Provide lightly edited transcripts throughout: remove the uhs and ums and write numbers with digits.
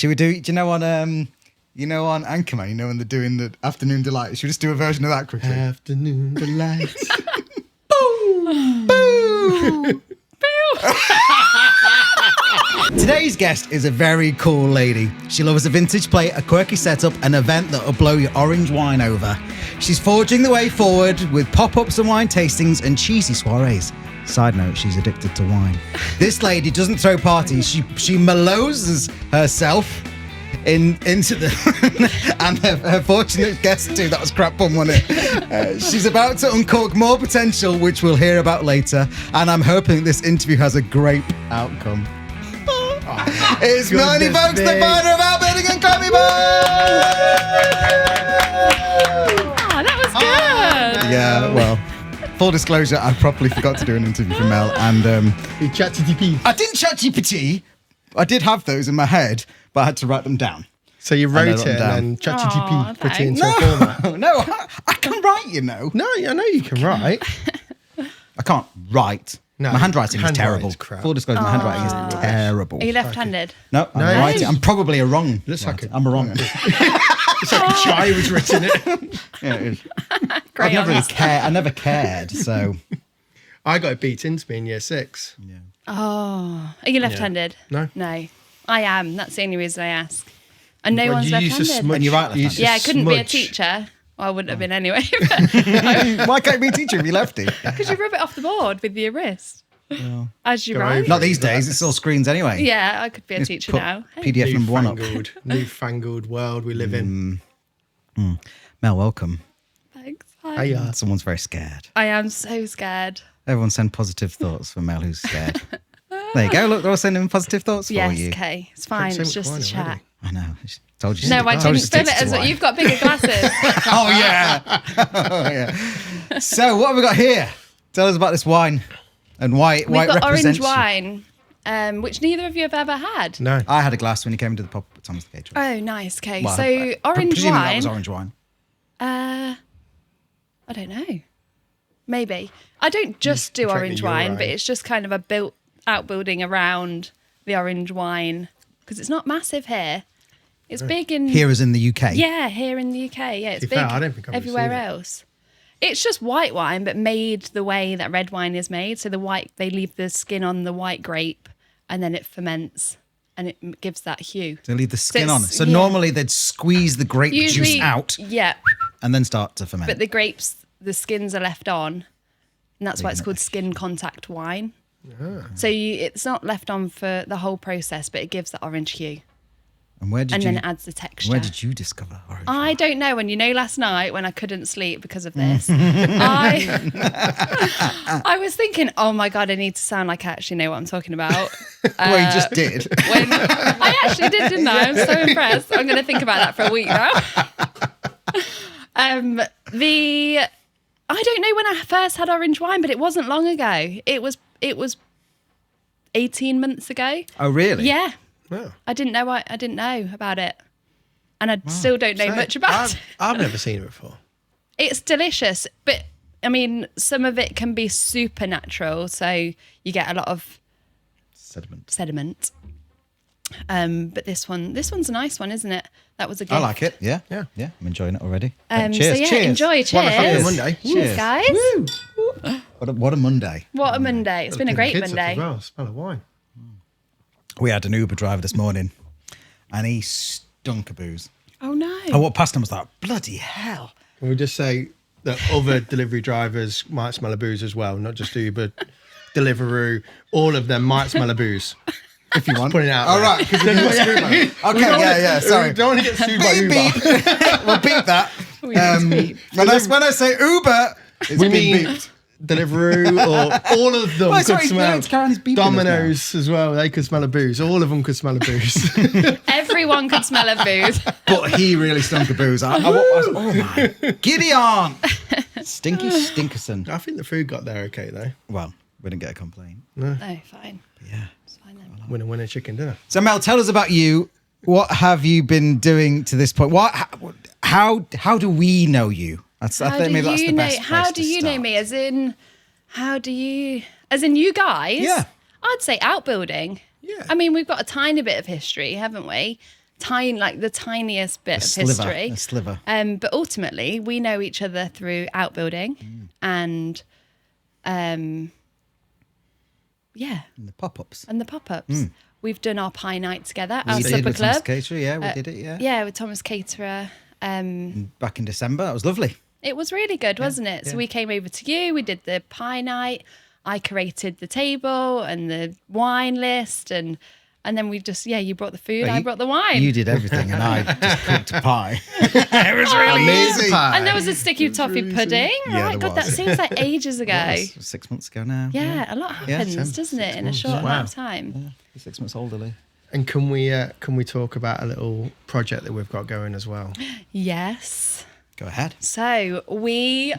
Should we do? Do you know on Anchorman? When they're doing the Afternoon Delight. Should we just do a version of that quickly? Afternoon Delight. Boom! Boom! Today's guest is a very cool lady. She loves a vintage plate, a quirky setup, an event that will blow your orange wine over. She's forging the way forward with pop-ups and wine tastings and cheesy soirees. Side note, she's addicted to wine. This lady doesn't throw parties. She mellows herself into the... and her fortunate guest too. That was crap pun, wasn't it? She's about to uncork more potential, which we'll hear about later. And I'm hoping this interview has a great outcome. It's Mel Fowkes, the founder of Outbuilding and Clemmie. Oh, that was good. Yeah, well, full disclosure, I properly forgot to do an interview for Mel, and You ChatGPT. I didn't ChatGPT. I did have those in my head, but I had to write them down. So you wrote it down. and then ChatGPT put it into a No, format. no, I can write, No, I know you can write. I can't write. No, my handwriting is terrible. handwriting's crap. Full disclosure, my handwriting is terrible. Are you left-handed? No, I'm writing. I'm probably a wrong. Looks like I'm a wrong. It's like a child was written it. Yeah, it is. Great. I've never really cared. I never cared, so. I got it beat into me in year 6. Yeah. Oh, are you left-handed? No. No, I am. That's the only reason I ask. And no Well, one's you used to left-handed. smudge- And you're right, you used to Yeah, I couldn't be a smudge. teacher. Well, I wouldn't have been anyway. Why can't you be a teacher if you lefty? Because you rub it off the board with your wrist as you Go write. over Not these days. It's all screens anyway. Yeah, I could be a Just teacher put now. Hey. PDF number one up. Newfangled world we live in. Mel, welcome. Thanks. Hi. Hey, Someone's very scared. I am so scared. Everyone send positive thoughts for Mel, who's scared. There you go. Look, they're all sending positive thoughts for Yes, you. okay. It's fine. so It's much just a wine chat. already. I know. Told you. No, I told you didn't to fill stick it to as well. wine. You've got bigger glasses. Oh yeah. Oh yeah. So what have we got here? Tell us about this wine and why it We've got represents orange you. wine, which neither of you have ever had. No. I had a glass when you came to the pub at Thomas the Caterer. Oh, nice. Okay, Well, so orange presuming that wine. was orange wine. I don't know. Maybe. I don't just do Correct me, orange you're wine, right. but it's just kind of a outbuilding around the orange wine because it's not massive here. It's big in Here as in the UK. Yeah, here in the UK. Yeah, it's To be big fair, I don't think I've ever everywhere seen it. else. It's just white wine, but made the way that red wine is made. So they leave the skin on the white grape, and then it ferments, and it gives that hue. They leave the skin it's- on. So yeah. normally they'd squeeze the grape juice out Yeah, and then start to ferment. but the grapes, the skins are left on, and that's why it's called skin contact wine. So it's not left on for the whole process, but it gives that orange hue, and where did and you? then it adds the texture. Where did you discover orange? I don't know. And last night when I couldn't sleep because of this, I was thinking, oh my God, I need to sound like I actually know what I'm talking about. Well, you just did. When I actually did, didn't I? I'm so impressed. I'm going to think about that for a week now. I don't know when I first had orange wine, but it wasn't long ago. It was 18 months ago. Oh, really? Yeah. Oh. I didn't know about it. And I still don't know much about it. I've never seen it before. It's delicious, but I mean, some of it can be supernatural. So you get a lot of sediment. But this one's a nice one, isn't it? That was a gift. I like it. Yeah. Yeah. Yeah. I'm enjoying it already. Cheers. Cheers. So yeah, Cheers. enjoy. It's one of my favourite Cheers. Monday. Cheers, guys. What a Monday. What a Monday. It's been a great Kids up Monday. as well. Smell of wine. We had an Uber driver this morning and he stunk of booze. Oh no. I walked past him and was like, bloody hell. Can we just say that other delivery drivers might smell of booze as well, not just Uber, Deliveroo, all of them might smell of booze. If you want. Putting it out All there. right. Okay, yeah, sorry. We don't want to get sued by Uber. Beep. We'll beep that. When I say Uber, it's We been mean beeped. Deliveroo or all of them Oh, could sorry, smell. no, it's Karen's beeping us Domino's as well. They could smell of booze. All of them could smell of booze. Everyone could smell of booze. But he really stunk of booze. I was, oh my. Gideon. Stinky Stinkerson. I think the food got there okay though. Well, we didn't get a complaint. Oh, fine. Yeah. It's fine then. Winner chicken dinner. So Mel, tell us about you. What have you been doing to this point? How do we know you? I think maybe that's the best place How to do you know start. me? As in you guys? Yeah. I'd say outbuilding. Yeah. I mean, we've got a tiny bit of history, haven't we? the tiniest bit of history. A sliver. But ultimately, we know each other through Outbuilding and, And the pop-ups. and the pop-ups. We've done our pie night together, our We did supper with Thomas club. Caterer, yeah, we did it, yeah. Yeah, with Thomas Caterer. Back in December, that was lovely. It was really good, wasn't it? So yeah. we came over to you, we did the pie night, I curated the table and the wine list, and then we just, you brought the food, I brought the wine. You did everything, and I just cooked a pie. It was really Amazing easy. pie. And there was a sticky toffee pudding. Yeah, Right, there God, that was. seems like ages ago. It was 6 months ago now. Yeah, a lot happens, doesn't it, in a short amount of time? 6 months older, Lee. And can we talk about a little project that we've got going as well? Yes. Go ahead. So we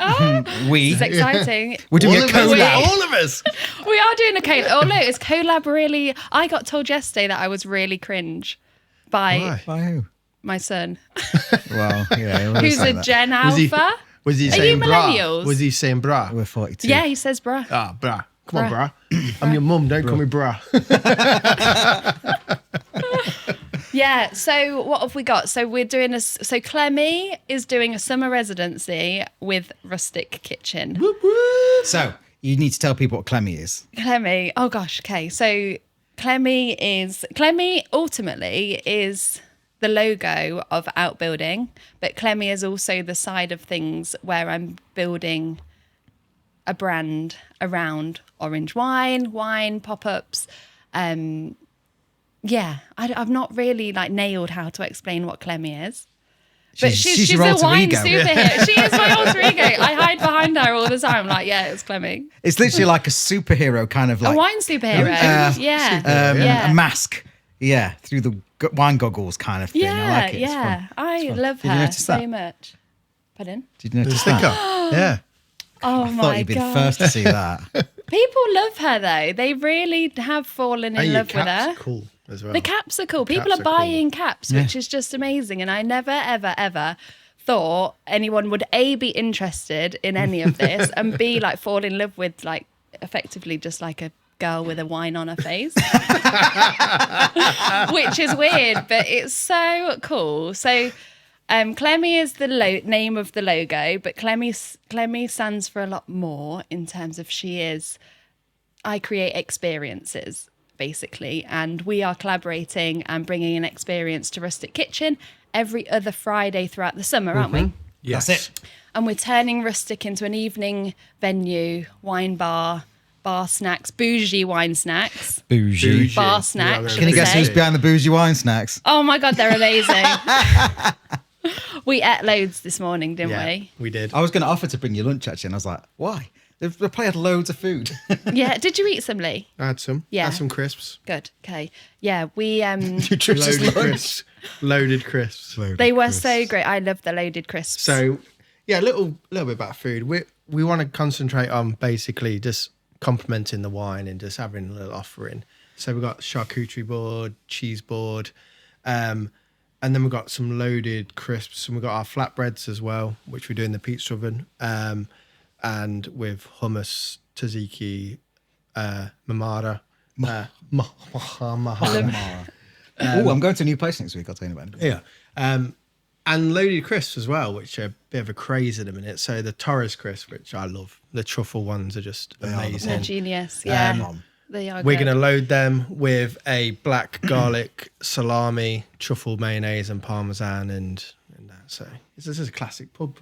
We. This is exciting. We're doing a All of us, collab. all of us. We are doing a collab. Oh no, it's collab really. I got told yesterday that I was really cringe by Why? By who? my son, Well, yeah. he always who's say a that. Gen Was he- Alpha. Was he Are saying you bra? millennials? Was he saying bra? We're 42. Yeah, he says bruh. Ah, bra. Come on, Bra. bra. I'm your mum. Don't call me bra. Yeah, so what have we got? So we're doing so Clemmie is doing a summer residency with Rustic Kitchen. So, you need to tell people what Clemmie is. Clemmie, oh gosh, okay. So Clemmie ultimately is the logo of Outbuilding, but Clemmie is also the side of things where I'm building a brand around orange wine pop-ups. I've not really nailed how to explain what Clemmie is. But she's your a alter wine ego. superhero. She is my alter ego. I hide behind her all the time. It's Clemmie. It's literally like a superhero kind of A like wine superhero. a mask. Yeah, through the wine goggles kind of thing. I like it. It's fun. I love Did you her notice so that? much. Pardon? Did you notice Sticker. that? Yeah. Oh I thought my you'd be god! the first to see that. People love her though. They really have fallen in And your love with her. cap's cool as well. The caps are cool. People caps are are cool. buying caps, which is just amazing. And I never, ever, ever thought anyone would A, be interested in any of this and B, fall in love with effectively just like a girl with a wine on her face. Which is weird, but it's so cool. So Clemmie is the name of the logo, but Clemmie stands for a lot more in terms of I create experiences, basically, and we are collaborating and bringing an experience to Rustic Kitchen every other Friday throughout the summer, aren't we? Yes. That's it. And we're turning Rustic into an evening venue, wine bar snacks, bougie wine snacks, Bougie. bar snacks. Yeah, Can you guess say. who's behind the bougie wine snacks? Oh my God, they're amazing. We ate loads this morning, didn't Yeah, we? we did. I was going to offer to bring you lunch actually, and I was like, why? They've probably had loads of food. Yeah. Did you eat some, Lee? I had some. Yeah. Had some crisps. Good. Okay. Yeah, we Nutritious Loaded lunch. crisps. Loaded crisps. they were so great. I love the loaded crisps. So, yeah, a little bit about food. We want to concentrate on basically just complementing the wine and just having a little offering. So we've got charcuterie board, cheese board, and then we've got some loaded crisps, and we've got our flatbreads as well, which we do in the pizza oven, and with hummus, tzatziki, mamara, Oh, I'm going to a new place next week. I'll tell you about it. yeah. And loaded crisps as well, which are a bit of a craze at the minute. So the Torres crisps, which I love, the truffle ones are just they're amazing. genius. Yeah, Um, they are. We're great. going to load them with a black garlic salami, truffle mayonnaise, and parmesan, and that. So this is a classic pub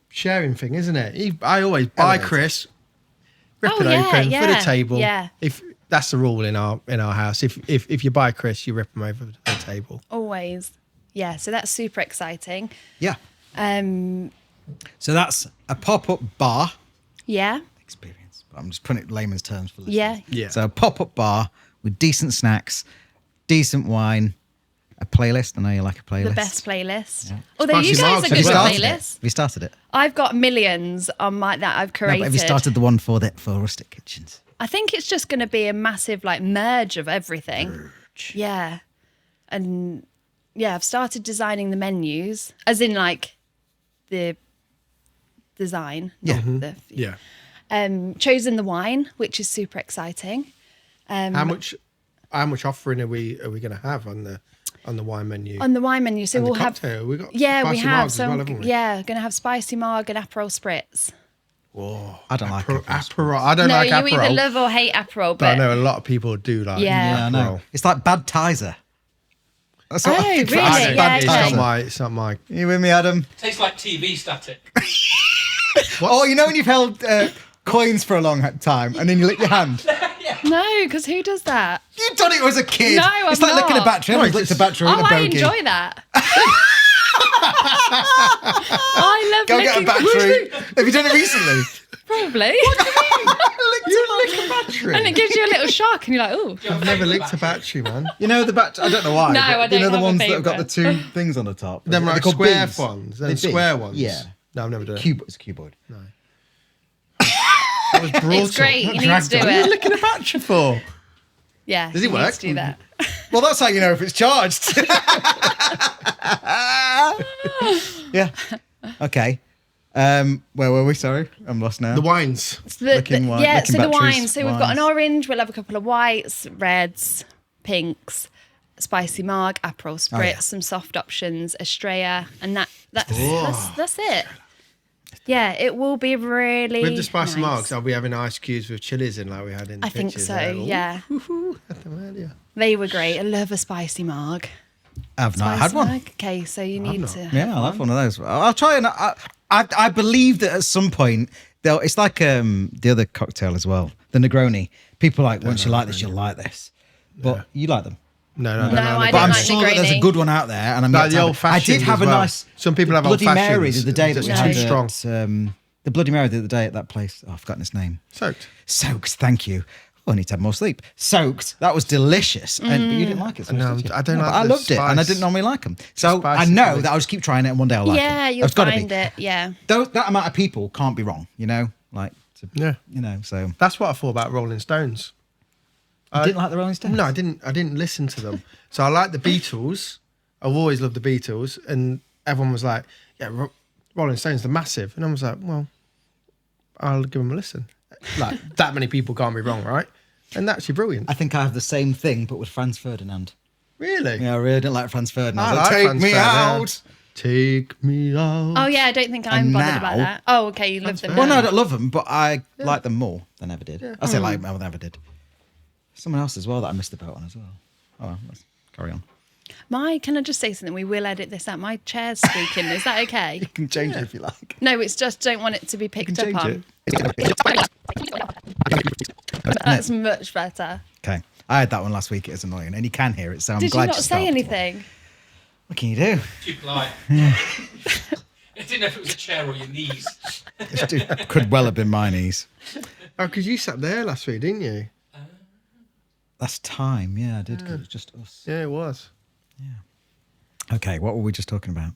sharing thing, isn't it? I always buy Elevated. crisps, rip Oh, it yeah, open for the yeah, table. yeah. If that's the rule in our house, if you buy crisps, you rip them over the table. Always. Yeah, so that's super exciting. Yeah. Um, So that's a pop-up bar yeah, experience. But I'm just putting it in layman's terms for listeners. yeah. Yeah. So a pop-up bar with decent snacks, decent wine, a playlist. I know you like a playlist. The best playlist. Although Spicy you guys marks. are Have good you with started it? playlists. Have you started it? I've got millions on that I've No, created. but have you started the one for Rustic Kitchens? I think it's just going to be a massive merge of everything. Yeah. And yeah, I've started designing the menus, as in the design. Yeah. not the- Yeah. chosen the wine, which is super exciting. How much offering are we going to have on the? on the wine menu. On the wine menu, so And the we'll have. cocktail. We got Yeah, we spicy have. margs So as well, haven't we? yeah, going to have spicy marg and Aperol spritz. Whoa. I don't like Aperol. I don't No, like you Aperol. either love or hate Aperol, but I but know a lot of people do like Yeah. Yeah, I know. Aperol. It's like bad Tizer. That's what Oh, I think. really? I don't- Yeah, it's okay. not my. It's not my. You with me, Adam? Tastes like TV static. Oh, you know when you've held coins for a long time and then you lick your hand? no, because who does that? You've done it as a kid. No, It's I'm like licking a not. battery. No, Everyone's licked it's a battery in Oh, a I bogey. enjoy that. I love Go get a licking battery. Have you done it recently? Probably. Lick a battery. And it gives you a little shock, and you're like, oh. I've never licked a battery, man. You know the battery? I don't know why. No, but I you don't know the have a ones that have got the favourite. two things on the top. Them They're like called square bins. ones. They're Them big. square ones. Yeah. No, I've never done it. It's a cuboid. No. That was brutal. It's great. You need to Dragged do on. What are you it. licking a battery for? Yeah. Does it you need work? to do that. Well, that's how you know if it's charged. Yeah. Okay. Where were we? Sorry, I'm lost now. The wines. So the, Licking wine- yeah, licking so the batteries, wine. So we've got an wines. orange, we'll have a couple of whites, reds, pinks, spicy marg, Aperol spritz, yeah. some soft options, Estrella, and that's Oh. that's it. Yeah, it will be really With the spicy nice. marks, are we having ice cubes with chilies in like we had in the I think pictures so. there? Ooh, Yeah, had them earlier. they were great. I love a spicy marg. I've not Spicy had one. marg. Okay, so you need not. to. Yeah, I'll have one of those. I'll try and I believe that at some point they'll. It's like the other cocktail as well, the Negroni. People are like once you like this, you'll like this. But you like them. No, No, I But don't I'm like sure that there's a Negroni. good one out there, and I'm Like yet to the have it. I old-fashioned did have as a well. nice. Some people have Bloody Mary old-fashions, the other day that just we too had strong. the Bloody Mary the other day at that place. Oh, I've forgotten its name. Soaked. Soaked. Thank you. Oh, I need to have more sleep. Soaked. That was delicious, and but you didn't like it. So No, much, did you? I don't like but I the loved it, and I spice. didn't normally like them. So I spicy know thing. that I'll just keep trying it, and one day I'll like it. Yeah, you'll It's gotta find be. it. Yeah. That amount of people can't be wrong, you know? Like, Yeah. you know, so. That's what I thought about Rolling Stones. You didn't like the Rolling Stones? No, I didn't listen to them. So I like the Beatles. I've always loved the Beatles, and everyone was like, "Yeah, Rolling Stones, they're massive," and I was like, "Well, I'll give them a listen." Like that many people can't be wrong, right? And that's actually brilliant. I think I have the same thing, but with Franz Ferdinand. Really? Yeah, I really didn't like Franz Ferdinand. I So like take Franz me Ferdinand. out. Take me out. Oh yeah, I don't think I'm And bothered about now- that. Oh, okay, you love them. Well, no, I now. don't love them, but I like them more than I ever did. I say like more than I ever did. Someone else as well that I missed the boat on as well. Oh, well, let's carry on. Can I just say something? We will edit this out. My chair's squeaking. Is that okay? You can change it if you like. No, it's just don't want it to be picked up Change on. it. That's much better. Okay. I had that one last week. It was annoying, and you can hear it, so I'm Did glad you not say stopped. anything? What can you do? Too polite. I didn't know if it was a chair or your knees. It could well have been my knees. Oh, because you sat there last week, didn't you? That's time. Yeah, I did. 'Cause it was just us. Yeah, it was. Okay, what were we just talking about?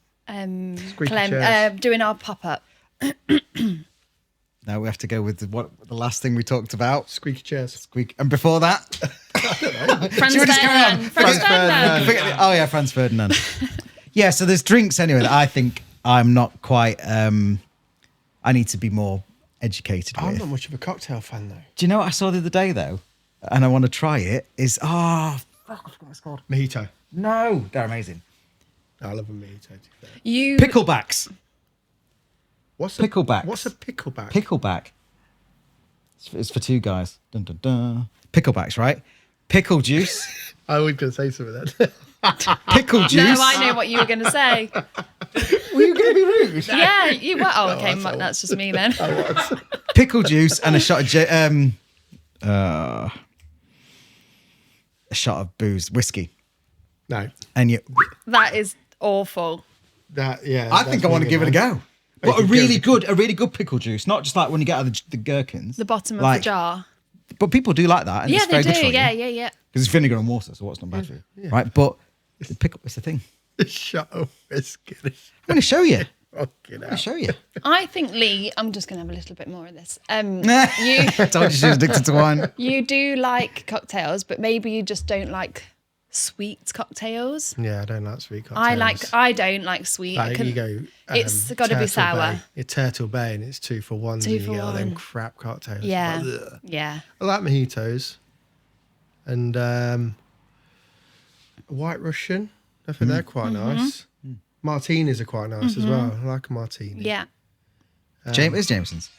Squeaky Clem, chairs. doing our pop up. Now we have to go with the last thing we talked about. Squeaky chairs. Squeak. And before that, Franz Should we just carry on? Ferdinand. Franz Ferdinand. Ferdinand. oh yeah, Franz Ferdinand. Yeah, so there's drinks anyway that I think I'm not quite. I need to be more educated I'm with. not much of a cocktail fan though. Do you know what I saw the other day though, and I want to try it? Is fuck, I forgot what it's called. Mojito. No, they're amazing. I love a mojito. to be fair. You Picklebacks. What's Picklebacks. What's a pickleback? Pickleback. It's for two guys. Dun, dun, dun. Picklebacks, right? Pickle juice. I was going to say something then. Pickle juice. No, I know what you were going to say. Were you going to be rude? Yeah, you were. Oh, okay, that's just me then. Pickle juice and a shot of a shot of booze, whiskey, No. and you. That is awful. That yeah. I think I want to give it a go. But a you really good pickle juice, not just like when you get out of the gherkins. The bottom of Like, the jar. But people do like that, and Yeah, it's they very good do. for you. Yeah, yeah, yeah. Because it's vinegar and water, so what's not bad for you, right? But the pickle, it's the thing. Shut up, whiskey. I'm going to show you. Fucking I'll hell. show you. I think Lee. I'm just going to have a little bit more of this. You I told you she was addicted to wine. you do like cocktails, but maybe you just don't like sweet cocktails. Yeah, I don't like sweet cocktails. I don't like sweet. I Like can- you go. it's got to be Turtle sour. Bay. It's Turtle Bay, and it's 2 for 1. Two and for you get all them one. crap cocktails. Yeah, Like, ugh. yeah. I like mojitos, and White Russian. I think they're quite nice. Martinis are quite nice as well. I like a martini. Yeah. It's Jameson's.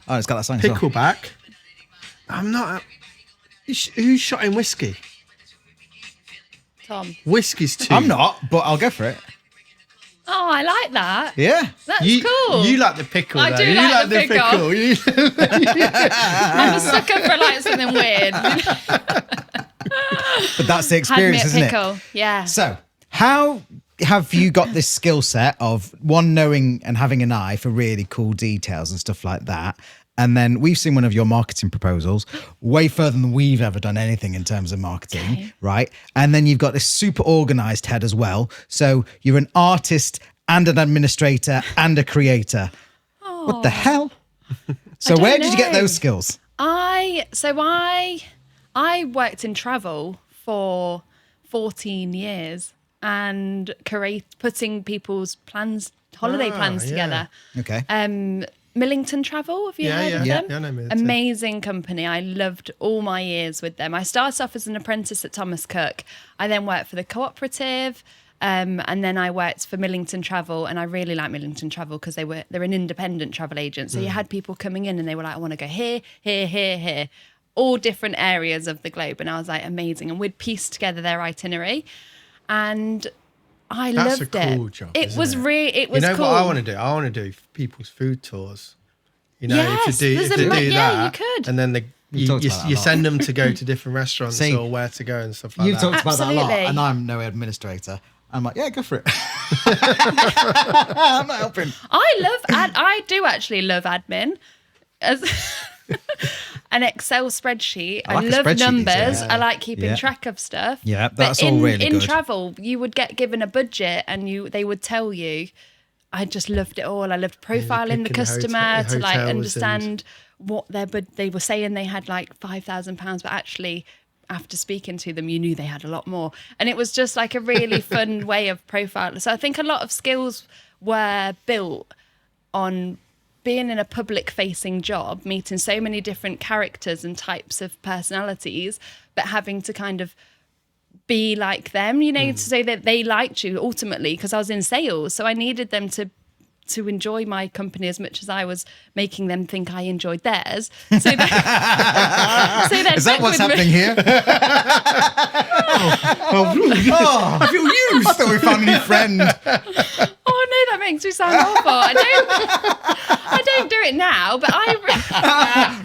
Oh, it's got that song as well. Pickleback. I'm not. Who's shot in whiskey? Tom. Whiskey's too. I'm not, but I'll go for it. Oh, I like that. Yeah. That's cool. You like the pickle, I though. do You like the pickle. I'm a sucker for like something weird. But that's the experience, Hand me a isn't pickle. it? Yeah. So, how have you got this skill set of one, knowing and having an eye for really cool details and stuff like that? And then we've seen one of your marketing proposals, way further than we've ever done anything in terms of marketing, right? And then you've got this super organized head as well. So you're an artist and an administrator and a creator. What the hell? So where did you get those skills? I worked in travel for 14 years and putting people's holiday plans together. Okay. Millington Travel, have you heard of them? Yeah, I know Millington. Amazing company. I loved all my years with them. I started off as an apprentice at Thomas Cook. I then worked for the cooperative, and then I worked for Millington Travel, and I really like Millington Travel because they're an independent travel agent. So you had people coming in and they were like, I want to go here, here, here, here, all different areas of the globe. And I was like, amazing. And we'd piece together their itinerary. And I loved it. That's a cool job. It was cool. What I want to do? I want to do people's food tours. Yes, if you do that, you could. and then you send them to go to different restaurants See, or where to go and stuff like You've that. talked about that a lot, Absolutely. and I'm no administrator. I'm like, yeah, go for it. I'm not helping. I do actually love admin. As an Excel spreadsheet. I like I a love spreadsheet, numbers. yeah. I like keeping Yeah. track of stuff. Yeah, But that's all really in good. travel, you would get given a budget and they would tell you. I just loved it all. I loved profiling the picking customer to like hotels understand what they were saying they had like £5,000, but actually after speaking to them, you knew they had a lot more. And it was just like a really fun way of profiling. So I think a lot of skills were built on being in a public facing job, meeting so many different characters and types of personalities, but having to kind of be like them, to say that they liked you ultimately, because I was in sales. So I needed them to enjoy my company as much as I was making them think I enjoyed theirs. So is that what's happening here? I feel used. I thought we found a new friend. Oh no, that makes me sound awful. I don't do it now, but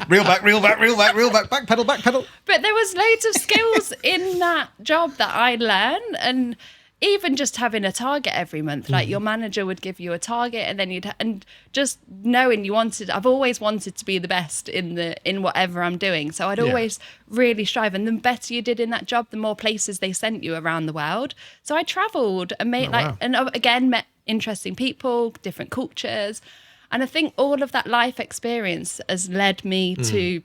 Reel back, back pedal. But there was loads of skills in that job that I learned, and even just having a target every month, like your manager would give you a target, and then and just knowing I've always wanted to be the best in whatever I'm doing. So I'd always really strive, and the better you did in that job, the more places they sent you around the world. So I travelled and and again met interesting people, different cultures, and I think all of that life experience has led me to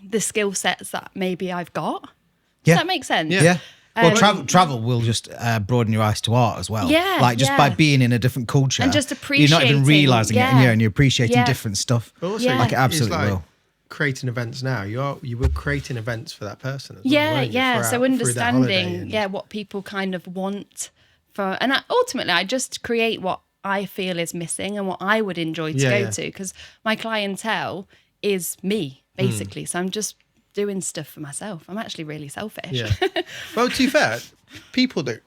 the skill sets that maybe I've got. Does that make sense? Yeah. Well, travel will just broaden your eyes to art as well. Yeah, like just by being in a different culture and just you're not even appreciating, realising it, and you're appreciating different stuff. But also, Yeah. like it absolutely it's like will. creating events now. You were creating events for that person. As well, Yeah, weren't you, yeah. throughout- So through their holiday understanding, and- what people kind of want for, and ultimately, I just create what I feel is missing and what I would enjoy to go to, because my clientele is me basically. So I'm just doing stuff for myself. I'm actually really selfish. Yeah. Well, to be fair, people that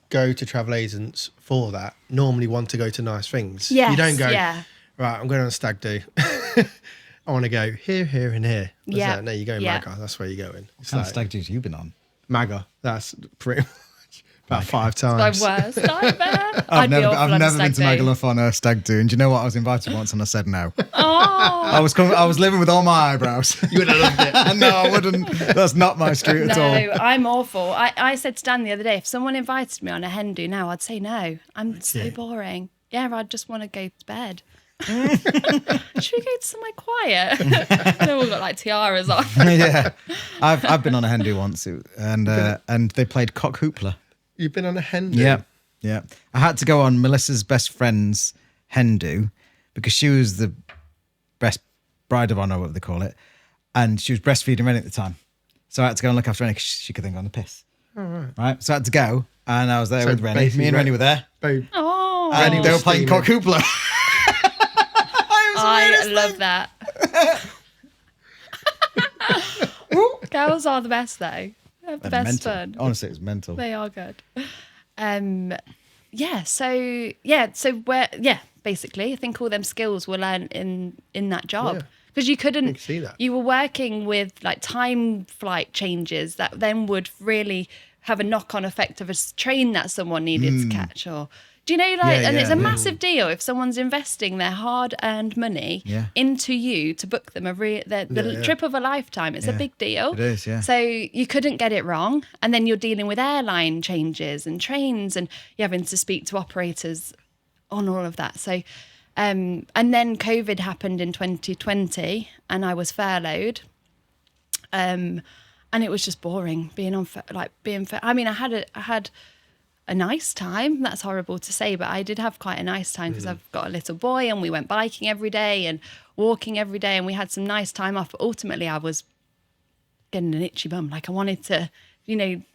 go to travel agents for that normally want to go to nice things. Yes, you don't go, yeah. right, I'm going on a stag do. I want to go here, here, and here. What's Yeah, that? No, you go yeah. Maga. That's where you're going. It's What kind of like, stag do's you been on? Maga. That's pretty much about 5 My times. worst nightmare. I've never on a been stag to do. Magaluf on a stag do, and do you know what? I was invited once and I said no. Oh, I was living with all my eyebrows. You would have loved it. No, I wouldn't. That's not my street at all. no, I'm awful. I said to Dan the other day, if someone invited me on a hen do now, I'd say no. I'm so boring. Yeah, I'd just want to go to bed. Should we go to somewhere quiet? They all got like tiaras on. Yeah, I've been on a hen do once, and they played cock hoopla. You've been on a hen do? Yeah. I had to go on Melissa's best friend's hen do because she was the best bride of honour, whatever they call it, and she was breastfeeding Rennie at the time. So I had to go and look after Rennie because she could then go on the piss. Right, so I had to go, and I was there So with Rennie. basically Me and Rennie were there. Both. Oh, And they were playing steaming. cock hoopla. I love that. Girls are the best, though. They have the best Mental. fun. Honestly, it was mental. They are good. Basically, I think all them skills were learned in that job. Yeah. Because you couldn't, can see that. you were working with like time flight changes that then would really have a knock-on effect of a train that someone needed to catch, or do you know, like, Yeah, and it's a yeah. massive deal if someone's investing their hard-earned money into you to book them the trip of a lifetime. It's a big deal. It is, yeah. So you couldn't get it wrong, and then you're dealing with airline changes and trains, and you're having to speak to operators on all of that. So. And then COVID happened in 2020 and I was furloughed. And it was just boring being on, I mean, I had a nice time. That's horrible to say, but I did have quite a nice time because I've got a little boy and we went biking every day and walking every day and we had some nice time off. But ultimately I was getting an itchy bum. Like I wanted to,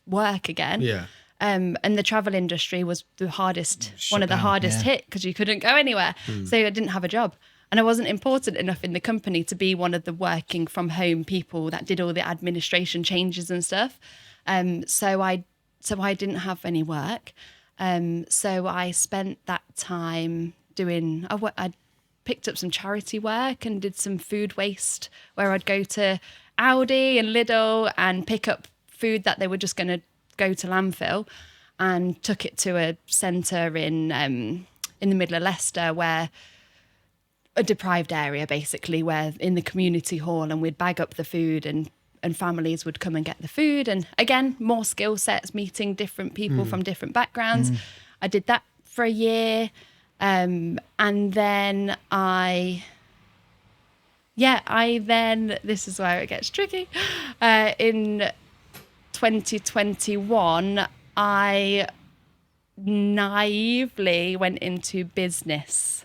work again. Yeah. And the travel industry was the hardest, one of the down, hardest yeah. hit because you couldn't go anywhere. So I didn't have a job. And I wasn't important enough in the company to be one of the working from home people that did all the administration changes and stuff. So I didn't have any work. So I spent that time I picked up some charity work and did some food waste where I'd go to Aldi and Lidl and pick up food that they were just going to go to landfill, and took it to a centre in the middle of Leicester, where a deprived area basically, where in the community hall, and we'd bag up the food and families would come and get the food. And again, more skill sets, meeting different people from different backgrounds. I did that for a year, and then this is where it gets tricky. In 2021, I naively went into business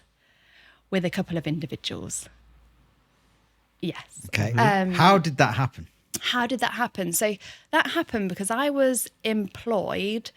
with a couple of individuals. Yes. Okay. How did that happen? How did that happen? So that happened because I was employed.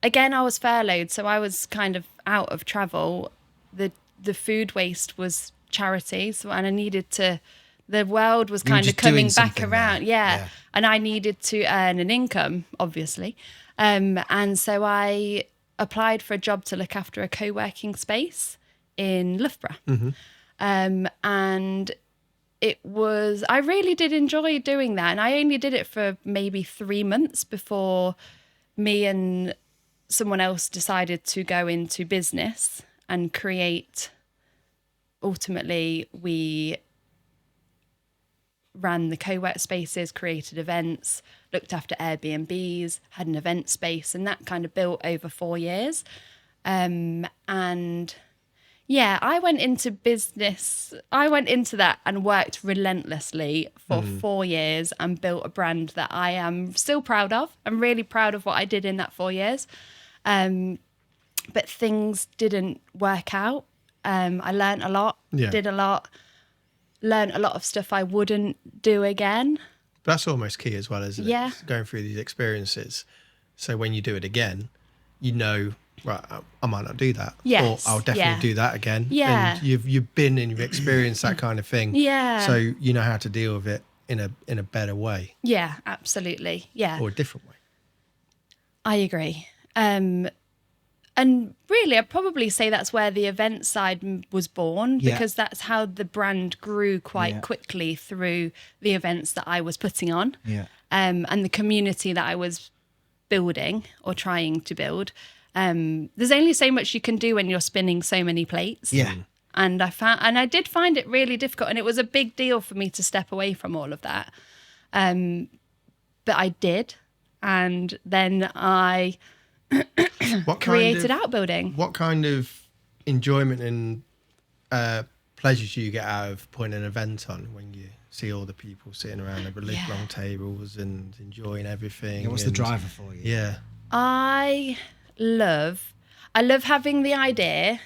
Again, I was furloughed, so I was kind of out of travel. The food waste was charity, and I needed to. The world was kind of coming back around, yeah. And I needed to earn an income, obviously. And so I applied for a job to look after a co-working space in Loughborough. And I really did enjoy doing that. And I only did it for maybe 3 months before me and someone else decided to go into business and create. Ultimately, we ran the co-work spaces, created events, looked after Airbnbs, had an event space, and that kind of built over 4 years. I went into business. I went into that and worked relentlessly for 4 years and built a brand that I am still proud of. I'm really proud of what I did in that 4 years. But things didn't work out. I learned a lot, did a lot, learned a lot of stuff I wouldn't do again. That's almost key as well, isn't it? Yeah. Going through these experiences. So when you do it again, right, I might not do that. Yes. Or I'll definitely do that again. Yeah. And you've been and you've experienced that kind of thing. Yeah. So you know how to deal with it in a better way. Yeah, absolutely. Yeah. Or a different way. I agree. And really, I'd probably say that's where the event side was born, because that's how the brand grew quite quickly through the events that I was putting on, and the community that I was building or trying to build. There's only so much you can do when you're spinning so many plates. Yeah. And I did find it really difficult, and it was a big deal for me to step away from all of that. But I did, and then I created Outbuilding. What kind of enjoyment and pleasure do you get out of putting an event on when you see all the people sitting around the long tables and enjoying everything? Yeah, what's the driver for you? Yeah. I love having the idea,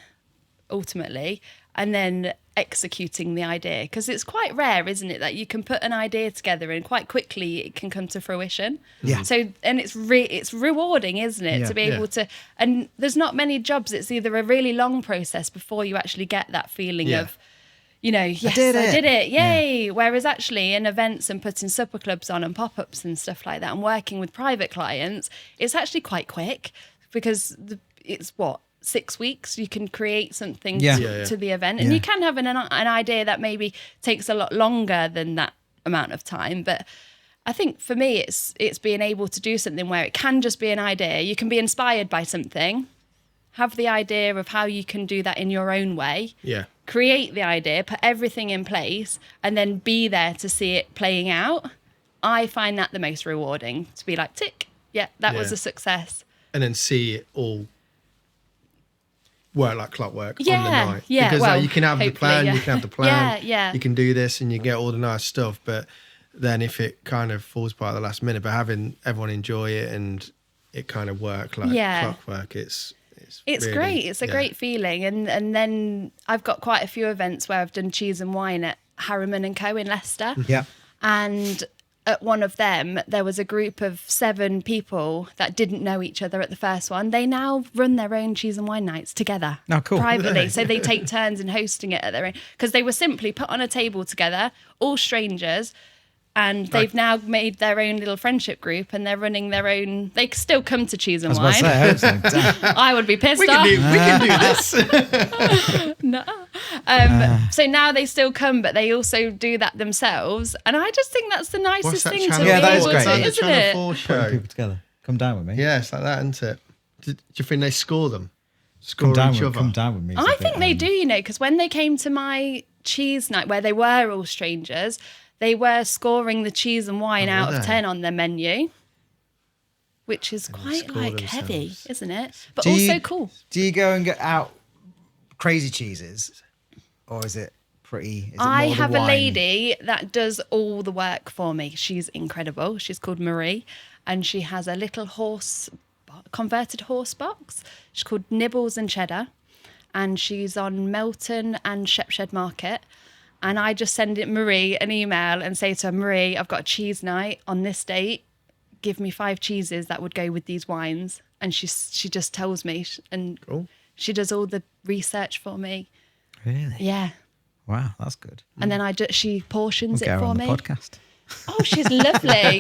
ultimately, and then executing the idea, because it's quite rare, isn't it, that you can put an idea together and quite quickly it can come to fruition. Yeah. So, and it's rewarding, isn't it, Yeah. to be able to, and there's not many jobs, it's either a really long process before you actually get that feeling of, you know, yes, I did it, yay. Yeah. Whereas actually in events and putting supper clubs on and pop-ups and stuff like that and working with private clients, it's actually quite quick, because it's 6 weeks you can create something to the event, and you can have an idea that maybe takes a lot longer than that amount of time. But I think for me it's being able to do something where it can just be an idea. You can be inspired by something, have the idea of how you can do that in your own way, create the idea, put everything in place, and then be there to see it playing out. I find that the most rewarding, to be like, tick, that was a success. And then see it all work like clockwork on the night. Yeah, because well, you can have the plan, you can have the plan, you can do this and you get all the nice stuff. But then if it kind of falls apart at the last minute, but having everyone enjoy it and it kind of work like clockwork, it's really great. It's a great feeling. And then I've got quite a few events where I've done cheese and wine at Harriman & Co in Leicester. Yeah. And at one of them, there was a group of 7 people that didn't know each other at the first one. They now run their own cheese and wine nights together. Oh, cool. Privately. So they take turns in hosting it at their own. Because they were simply put on a table together, all strangers, and they've now made their own little friendship group, and they're running their own. They still come to cheese and wine. I hope so. I would be pissed off. we can do this. No. So now they still come, but they also do that themselves, and I just think that's the nicest thing to be that is able great. to, isn't it? Putting people together. Come down with me. Yeah, it's like that, isn't it? Do you think they score them? Come down each other? Come down with me. I think they do, you know, because when they came to my cheese night where they were all strangers, they were scoring the cheese and wine out of 10 on their menu, which is quite like heavy, isn't it? But also cool. Do you go and get out crazy cheeses, or is it pretty? Is it I more the have a wine? lady that does all the work for me. She's incredible. She's called Marie, and she has a little converted horse box. She's called Nibbles and Cheddar, and she's on Melton and Shepshed Market. And I just send Marie an email and say to her, Marie, I've got a cheese night on this date. Give me 5 cheeses that would go with these wines. And she just tells me, and she does all the research for me. Really? Yeah. Wow, that's good. And then she portions We'll it get her for on me. the podcast. Oh, she's lovely.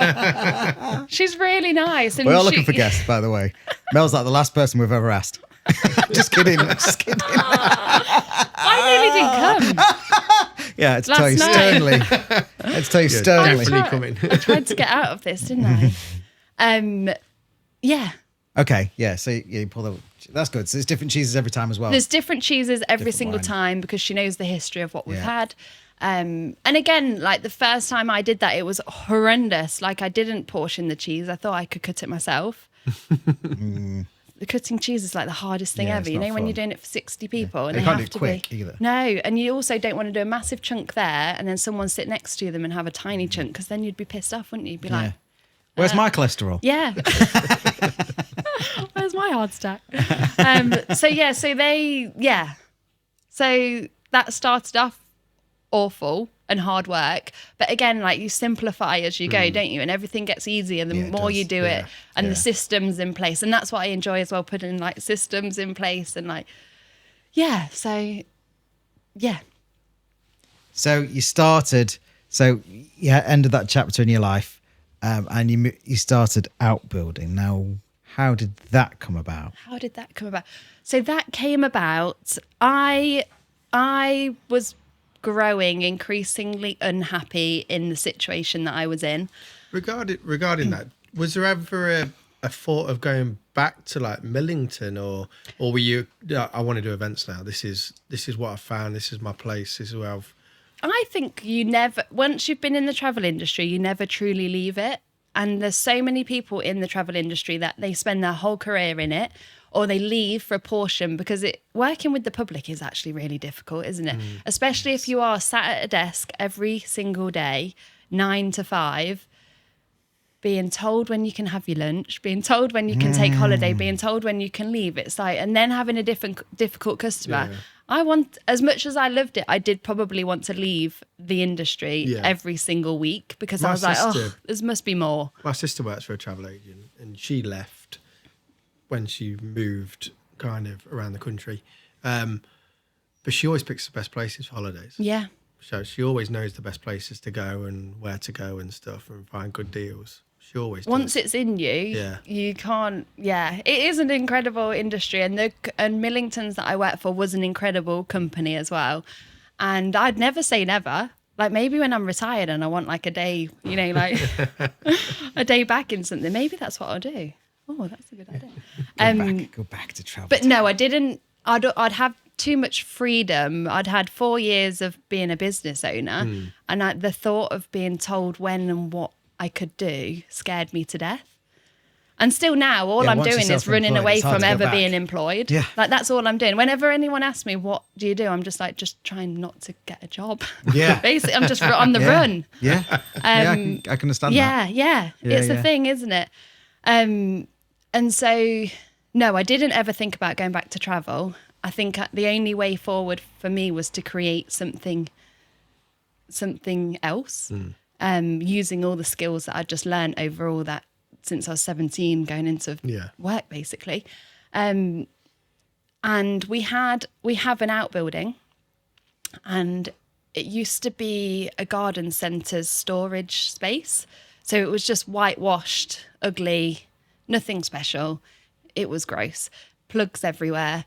She's really nice. And We're all looking for guests, by the way. Mel's like the last person we've ever asked. Just kidding. Just kidding. I nearly didn't come. Yeah, it's Last tell you night. sternly. It's tell you sternly. Definitely coming. I tried to get out of this, didn't I? Yeah. Okay, yeah. So you pull the. That's good. So there's different cheeses every time as well. There's different cheeses every Different single wine. time, because she knows the history of what we've Yeah. had. And again, like the first time I did that, it was horrendous. Like I didn't portion the cheese. I thought I could cut it myself. The cutting cheese is like the hardest thing Yeah, ever. it's You know, not when fun. you're doing it for 60 people, and You they can't have do to it quick be either. No, and you also don't want to do a massive chunk there and then someone sit next to them and have a tiny chunk, because then you'd be pissed off, wouldn't you? You'd be like, Where's my cholesterol? yeah. Where's my hard stack? So that started off awful and hard work, but again, like you simplify as you go, don't you? And everything gets easier the Yeah, it more you does. do it, and Yeah. the systems in place. And that's what I enjoy as well, putting like systems in place and like, So you started. So you ended that chapter in your life, and you started Outbuilding. Now, how did that come about? How did that come about? So that came about, I was growing increasingly unhappy in the situation that I was in. Regarding that, was there ever a thought of going back to like Millington, or were you? I want to do events now. This is what I found. This is my place. This is where I've. I think you never, once you've been in the travel industry, you never truly leave it. And there's so many people in the travel industry that they spend their whole career in it, or they leave for a portion, because working with the public is actually really difficult, isn't it? Especially if you are sat at a desk every single day, 9 to 5, being told when you can have your lunch, being told when you can take holiday, being told when you can leave. It's like, and then having a difficult customer. Yeah. as much as I loved it, I did probably want to leave the industry Yeah. every single week because I My was like, oh, sister- there must be more. My sister works for a travel agent, and she left when she moved kind of around the country. But she always picks the best places for holidays. Yeah. So she always knows the best places to go and where to go and stuff and find good deals. She always Once does. it's in you, Yeah. you can't. Yeah, it is an incredible industry, and Millingtons that I worked for was an incredible company as well. And I'd never say never. Like maybe when I'm retired and I want like a day, you know, like a day back in something, maybe that's what I'll do. Oh, that's a good idea. Go back to travel. But no, I didn't. I'd have too much freedom. I'd had 4 years of being a business owner, and the thought of being told when and what I could do scared me to death. And still now, all Yeah, I'm once doing you're is running self-employed, away it's hard from to go ever back. being employed. Yeah. Like that's all I'm doing. Whenever anyone asks me, what do you do? I'm just like, just trying not to get a job. Yeah. Basically, I'm just on the run. Yeah. Yeah, I can understand that. Yeah. It's yeah. a thing, isn't it? And so, no, I didn't ever think about going back to travel. I think the only way forward for me was to create something else, using all the skills that I'd just learned over all that since I was 17, going into work, basically. And we have an outbuilding, and it used to be a garden centre's storage space. So it was just whitewashed, ugly, nothing special. It was gross, plugs everywhere.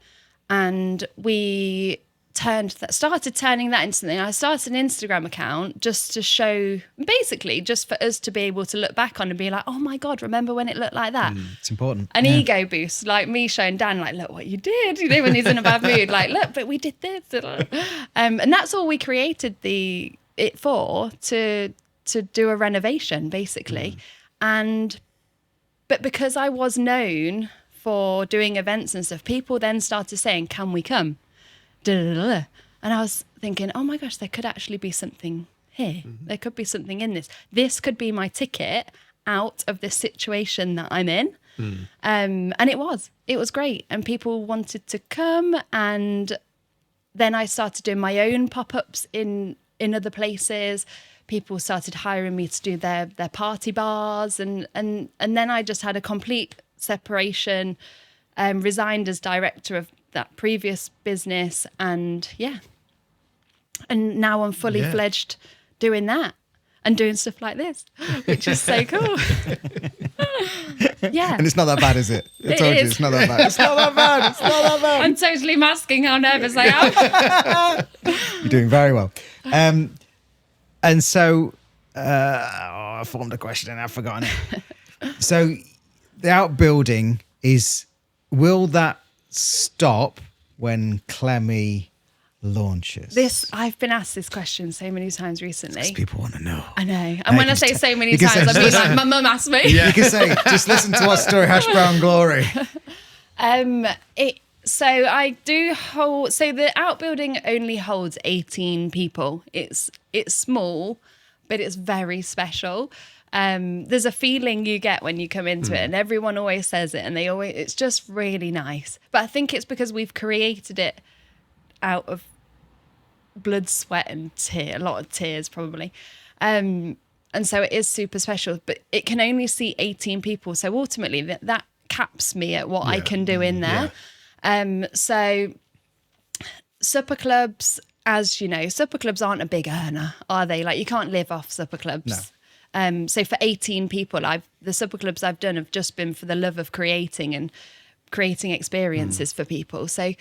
And we started turning that into something. I started an Instagram account just to show, basically just for us to be able to look back on and be like, oh my God, remember when it looked like that? It's important. An ego boost, like me showing Dan, like, look what you did, you know, when he's in a bad mood, like, look, but we did this. And that's all we created it for, to do a renovation, basically. But because I was known for doing events and stuff, people then started saying, can we come? And I was thinking, oh my gosh, there could actually be something here. There could be something in this. This could be my ticket out of this situation that I'm in. And it was great. And people wanted to come. And then I started doing my own pop-ups in other places. People started hiring me to do their party bars. And then I just had a complete separation, resigned as director of that previous business, and now I'm fully fledged doing that and doing stuff like this, which is so cool. Yeah. And it's not that bad, is it? I told you, it's not that bad. It's not that bad. It's not that bad. I'm totally masking how nervous I am. You're doing very well. And so, I formed a question and I've forgotten it. So, the outbuilding will that stop when Clemmie launches? I've been asked this question so many times recently. Because people want to know. I know. And when I say so many times, I mean like my mum asked me. You can say, just listen to our story, Hash Brown Glory. So I do hold. So the outbuilding only holds 18 people. It's small, but it's very special. There's a feeling you get when you come into it, and everyone always says it, and it's just really nice. But I think it's because we've created it out of blood, sweat, and a lot of tears probably. And so it is super special, but it can only see 18 people. So ultimately that caps me at what I can do in there. So supper clubs, as you know, supper clubs aren't a big earner, are they? Like you can't live off supper clubs. No. So for 18 people, the supper clubs I've done have just been for the love of creating and creating experiences for people. So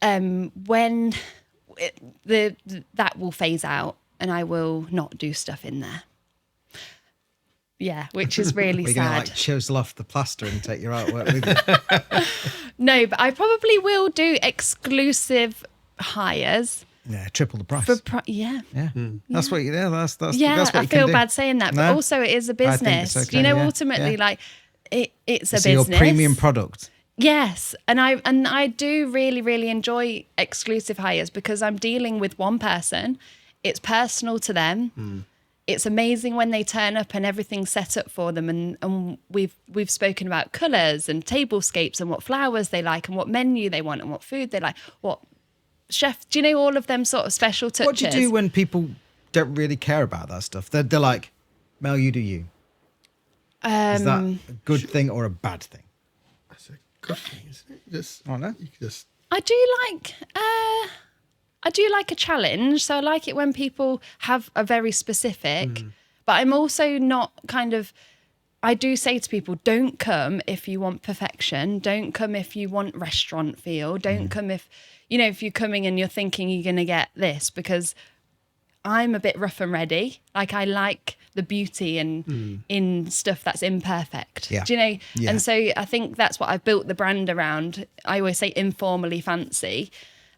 when that will phase out, and I will not do stuff in there. Yeah, which is really Are you sad. going to chisel off the plaster and take your artwork with you? No, but I probably will do exclusive hires. Yeah, triple the price. Yeah. That's what you do. That's Yeah, what you I can feel do. bad saying that, but No? also it is a I think business. it's okay, you know, yeah, ultimately, yeah. like it's a So business. your premium product. Yes, and I do really, really enjoy exclusive hires because I'm dealing with one person. It's personal to them. It's amazing when they turn up and everything's set up for them, and we've spoken about colours and tablescapes and what flowers they like and what menu they want and what food they like, what chef, do you know all of them sort of special touches? What do you do when people don't really care about that stuff? They're like, Mel, you do you. Is that a good thing or a bad thing? That's a good thing, isn't it? Just, I don't know. you can just I do like a challenge. So I like it when people have a very specific, but I'm also not kind of, I do say to people, don't come if you want perfection. Don't come if you want restaurant feel. Don't come if, if you're coming and you're thinking you're going to get this, because I'm a bit rough and ready. Like, I like the beauty and in stuff that's imperfect. Yeah. Do you know? Yeah. And so I think that's what I've built the brand around. I always say informally fancy.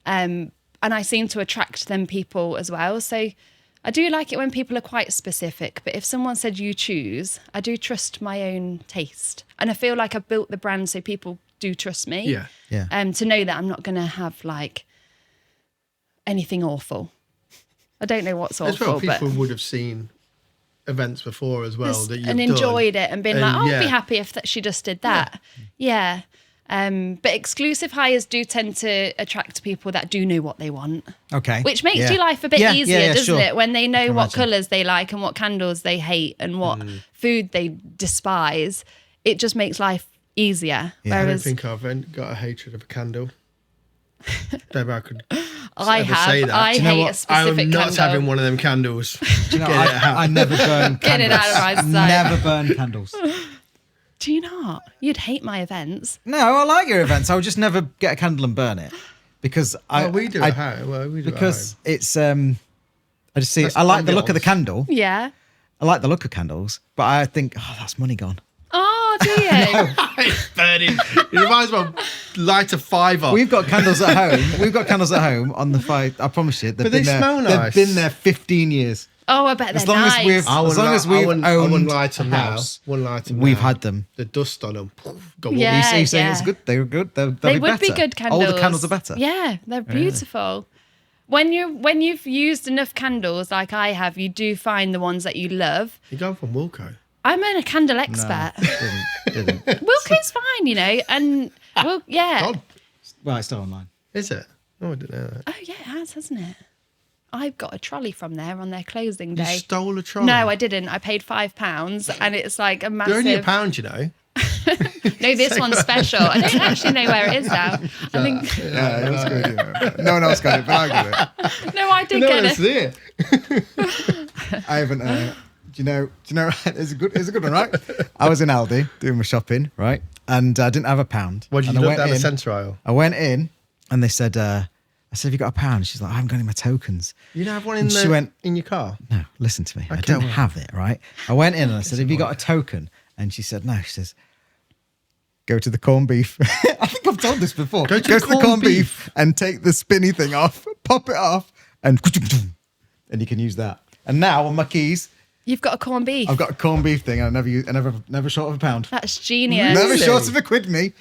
And I seem to attract them people as well. So I do like it when people are quite specific. But if someone said you choose, I do trust my own taste. And I feel like I've built the brand so people do trust me. Yeah. Yeah. To know that I'm not going to have like anything awful. I don't know what's as well. awful, People but would have seen events before as well that you've and done. enjoyed it and been like, And, oh, I'd be happy if she just did that. Yeah. But exclusive hires do tend to attract people that do know what they want, Okay. which makes Yeah. your life a bit Yeah, easier, yeah, doesn't sure. it? When they know can what imagine. colours they like and what candles they hate and what food they despise, it just makes life easier. Yeah. I don't Whereas think I've got a hatred of a candle. Don't know if I could I ever say have, that. I Do you know hate what? a specific I'm not candle. having one of them candles. Do you know, Get it out. I never burn candles. Get it out of my sight. Never burn candles. Do you not? You'd hate my events. No, I like your events. I would just never get a candle and burn it because We do at home. Well, we do at because home. it's I just see. That's I like the look of the ambiance. candle. Yeah. I like the look of candles, but I think, oh, that's money gone. Oh, do you? It's burning. You might as well light a fiver. We've got candles at home. We've got candles at home on the fire. I promise you, But they smell nice. They've been there 15 years. Oh, I bet As they're long as nice. we've- I As long as we've I wouldn't owned light them a now. house, Wouldn't light them we've now. had them. The dust on them. Go Yeah. You saying yeah. it's good? They were good. They'll They be would be better. good candles. Older candles are better. Yeah, they're beautiful. When you've used enough candles like I have, you do find the ones that you love. You're going from Wilco. I'm a candle No, expert. didn't. Wilco's fine, and well, yeah. God, Well, it's still online. is it? Oh, I didn't know that. Oh yeah, it has, hasn't it? I've got a trolley from there on their closing You day. stole a trolley. No, I didn't. I paid £5, and it's like a massive. They're only £1, you know. No, this one's special. I don't actually know where it is now. I think. Yeah, it was good. No one else got it, but I got it. No, I did No, get it's it. there. I haven't. Do you know? It's a good one, right? I was in Aldi doing my shopping, right, and I didn't have £1. What did And you I look down went the in- centre aisle? I went in, and they said, "I said, have you got £1?" She's like, "I haven't got any of my tokens." You don't have one And she went, in your car? "No, listen to me. I Okay, don't well. have it, right?" I went in and I said, "Have you got a token?" And she said, "No." She says, "Go to the corned beef." I think I've told this before. Go to the corned corned beef. and take the spinny thing off, pop it off, and you can use that. And now on my keys, You've got a corned beef. I've got a corned beef thing, and never short of £1. That's genius. Never Really? short of a quid, me.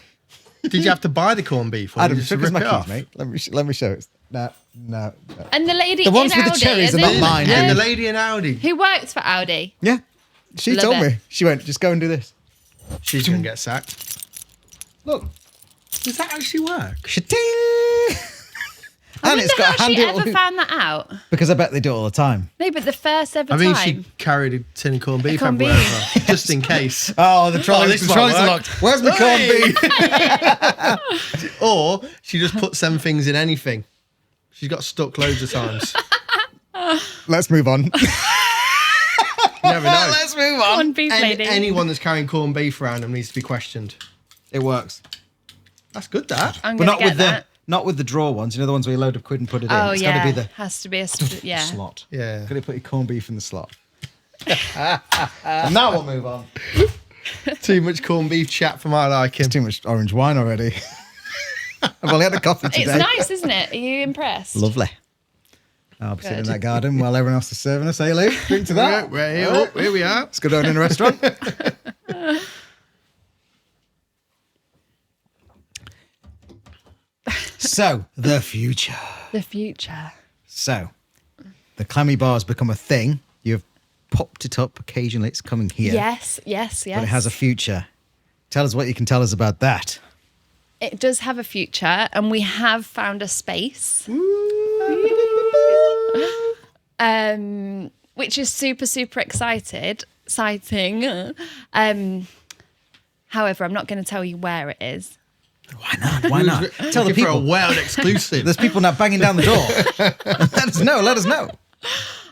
Did you have to buy the corned beef? Or Adam, you just took us rip my it keys, off? mate. Let me show it. No. And the lady The ones in with the Audi, cherries is are it? not mine, Yeah, dude. the lady in Audi. Who works for Audi? Yeah, she Love told it. me. She went, just go and do this. She's going to get sacked. Look, Does that actually work? cha-ting. I And wonder it's got how a she handle. ever found that out. Because I bet they do it all the time. No, but the first ever I mean, time. she carried a tin of corned beef corned everywhere, beef. just in case. Oh, the trolleys, this the might trolleys are work. locked. Where's my corned Hey! beef? Or she just put some things in anything. She's got stuck loads of times. Let's move on. You never know. Let's move on. corned beef lady. Anyone that's carrying corned beef around them needs to be questioned. It works. That's good, that. I'm But gonna not get with that. not with the draw ones. You know the ones where you load a quid and put it in. Oh It's yeah, got to be the has to be a yeah. slot. Yeah. Got to put your corned beef in the slot. And now we'll move on. Too much corned beef chat for my liking. It's too much orange wine already. I've only had a coffee today. It's nice, isn't it? Are you impressed? Lovely. I'll be sitting in Good. that garden while everyone else is serving us. Hey, Lou, drink to that. We're here. Oh, here we are. It's good on in a restaurant. So, the future. The future. So, the Clemmie bar has become a thing. You've popped it up occasionally. It's coming here. Yes. But it has a future. Tell us what you can tell us about that. It does have a future, and we have found a space. Which is super, super exciting. However, I'm not going to tell you where it is. Why not? Why not? Tell the Looking for a people. world exclusive. There's people now banging down the door. Let us know.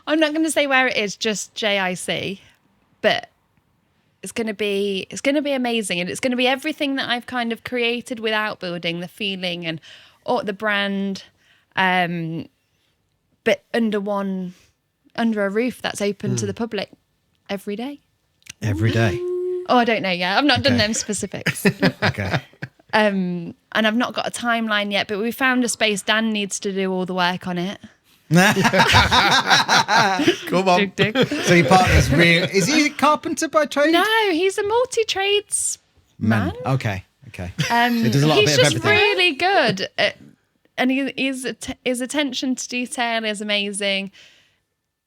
I'm not going to say where it is, just JIC, but it's going to be amazing, and it's going to be everything that I've kind of created with Outbuilding, the feeling and the brand, but under a roof that's open to the public every day. Every day. Oh, I don't know yet. I've not done them specifics. Okay. And I've not got a timeline yet, but we found a space. Dan needs to do all the work on it. Come on. Dig, dig. So your partner's real. Is he a carpenter by trade? No, he's a multi-trades man. Okay. So he does a lot He's of just everything. really good. And his attention to detail is amazing.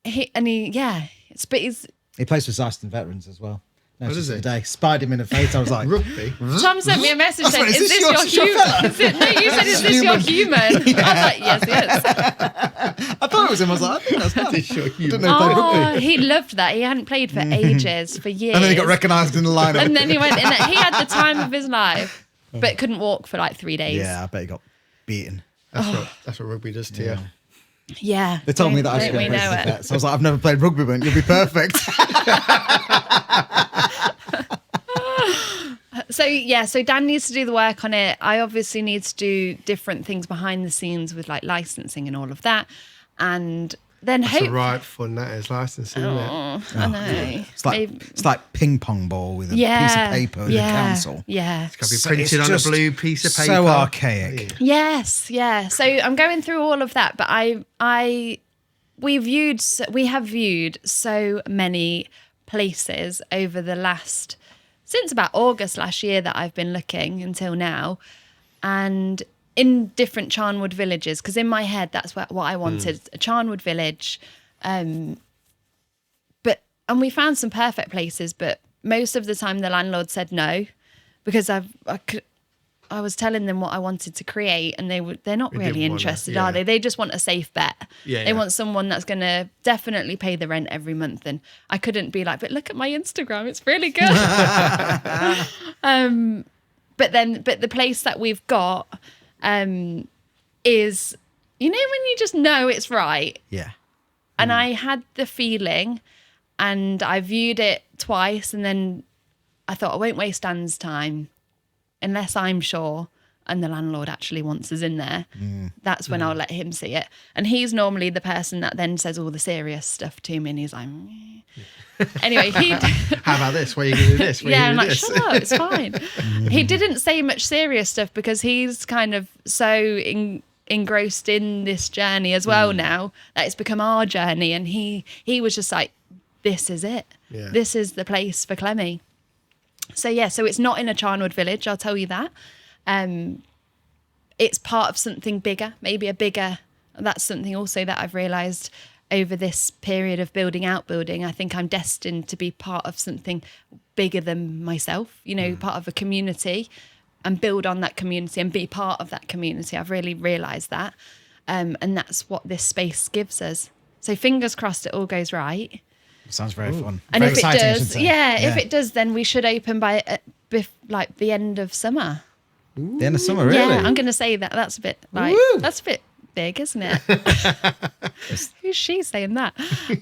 He plays for Zeiston Veterans as well. No, What just is he? Today, spied him in the face. I was like, Rugby. Tom sent me a message saying, Is "Is this this your your human?" No, you said, "Is this your human?" I was like, "Yes, yes." I thought it was him. I was like, I think that's him. This your human. Didn't know he played rugby. Oh, he loved that. He hadn't played for ages, for years. And then he got recognised in the lineup. And then he went in. He had the time of his life, but couldn't walk for like 3 days. Yeah, I bet he got beaten. That's what rugby does to you. Yeah. They told me that I Don't should we go know to it? vet. So I was like, I've never played rugby, but you'll be perfect. So Dan needs to do the work on it. I obviously need to do different things behind the scenes with like licensing and all of that. And then It's a right fun that is licensing, isn't it? I know. It's like ping pong ball with a piece of paper and a council. Yeah. It's got to be So printed it's on a just blue piece of paper. So archaic. Yes, yeah. So I'm going through all of that, but we have viewed so many places over the since about August last year that I've been looking until now, and in different Charnwood villages, because in my head that's what I wanted, a Charnwood village. And we found some perfect places, but most of the time the landlord said no, because I was telling them what I wanted to create, and they're not really interested, are they? They just want a safe bet. They want someone that's going to definitely pay the rent every month. And I couldn't be like, but look at my Instagram, it's really good. But the place that we've got is, when you just know it's right. Yeah. And I had the feeling, and I viewed it twice, and then I thought I won't waste Dan's time unless I'm sure and the landlord actually wants us in there. That's when I'll let him see it. And he's normally the person that then says all the serious stuff to me, and he's like, anyway, How about this? Where are you going to do this? Where I'm you like, gonna do shut up, it's fine. He didn't say much serious stuff because he's kind of so engrossed in this journey as well now that it's become our journey. And he was just like, this is it. Yeah. This This is the place for Clemmie. So it's not in a Charnwood village, I'll tell you that. It's part of something bigger, that's something also that I've realised over this period of building Outbuilding. I think I'm destined to be part of something bigger than myself, part of a community, and build on that community and be part of that community. I've really realised that. And that's what this space gives us. So fingers crossed it all goes right. Sounds very fun. And Very if it exciting, I should does, say. if it does, then we should open by like the end of summer. The end of summer, really? Yeah, I'm going to say that. That's a bit that's a bit big, isn't it? Who's she saying that?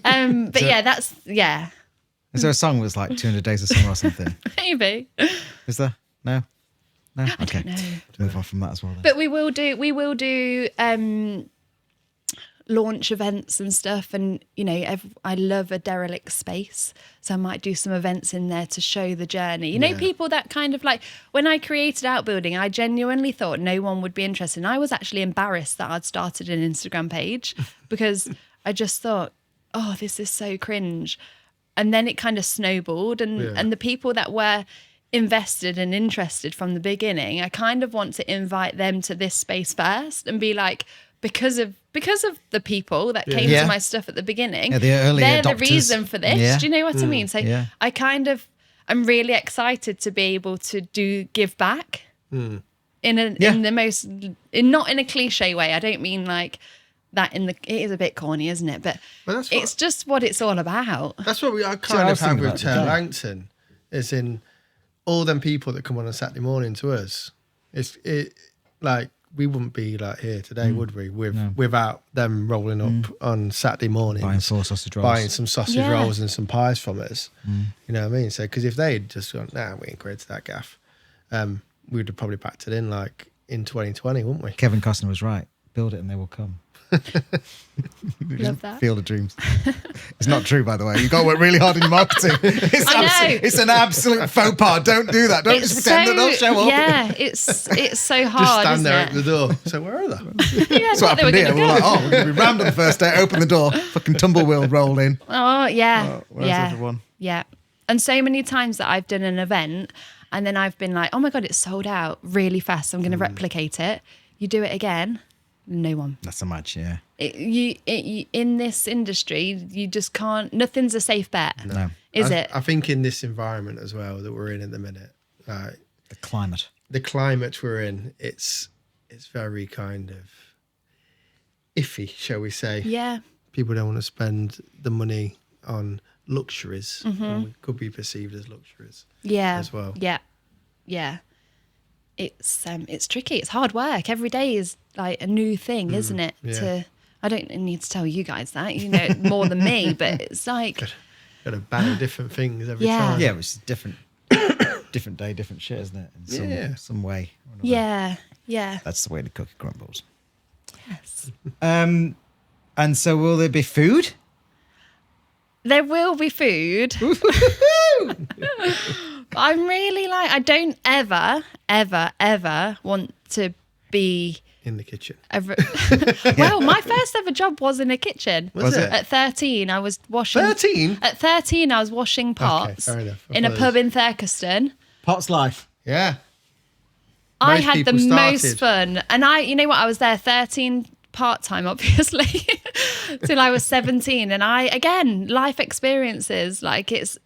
But yeah. Is there a song that's like 200 Days of Summer or something? Maybe. Is there? No? I Okay. don't know. Move on from that as well then. But we will do launch events and stuff, and I love a derelict space, so I might do some events in there to show the journey. People that kind of like, when I created Outbuilding, I genuinely thought no one would be interested, and I was actually embarrassed that I'd started an Instagram page because I just thought, oh, this is so cringe. And then it kind of snowballed, and the people that were invested and interested from the beginning, I kind of want to invite them to this space first and be like, because of the people that came to my stuff at the beginning, the early they're adopters. the reason for this. Yeah. Do you know what I mean? So I'm really excited to be able to give back. in the most, not in a cliche way. I don't mean like that it is a bit corny, isn't it? But it's just what it's all about. That's what I kind of have with Turlangton, is in all them people that come on Saturday morning to us. Like, we wouldn't be like here today, would we? Without them rolling up on Saturday mornings, buying 4 sausage rolls, buying some sausage rolls and some pies from us. You know what I mean? So, because if they'd just gone, nah, we ain't going to that gaff, we'd have probably backed it in like in 2020, wouldn't we? Kevin Costner was right. Build it and they will come. Love that. Field of dreams. It's not true, by the way. You've got to work really hard in your marketing. It's an absolute faux pas. Don't do that. Don't just pretend that they'll show up. Yeah, it's so hard. Just stand there at the door. So where are they? That's what happened here. We're like, we're going to be rammed on the first day. Open the door. Fucking tumbleweed roll in. Oh yeah, where's everyone? Yeah. And so many times that I've done an event and then I've been like, oh my God, it's sold out really fast. I'm going to replicate it. You do it again. No one. That's a match, yeah. In this industry, you just can't. Nothing's a safe bet. No. Is it? I think in this environment as well that we're in at the minute, the climate we're in, it's very kind of iffy, shall we say? Yeah. People don't want to spend the money on luxuries, and we could be perceived as luxuries. Yeah. As well. Yeah. Yeah. It's tricky. It's hard work. Every day is like a new thing, isn't it? Yeah. I don't need to tell you guys that. You know more than me, but it's like got to ban different things every time. Yeah, which is different day, different shit, isn't it? In some way. Yeah. That's the way the cookie crumbles. Yes. And so will there be food? There will be food. I'm really like, I don't ever want to be in the kitchen. Well, my first ever job was in a kitchen. Was it? At 13, I was washing. 13? At 13, I was washing pots fair enough. in a pub in Thurkeston. Pot's life. Yeah. I Most had the people most started. fun. And you know what? I was there 13 part-time, obviously, till I was 17. And again, life experiences, like it's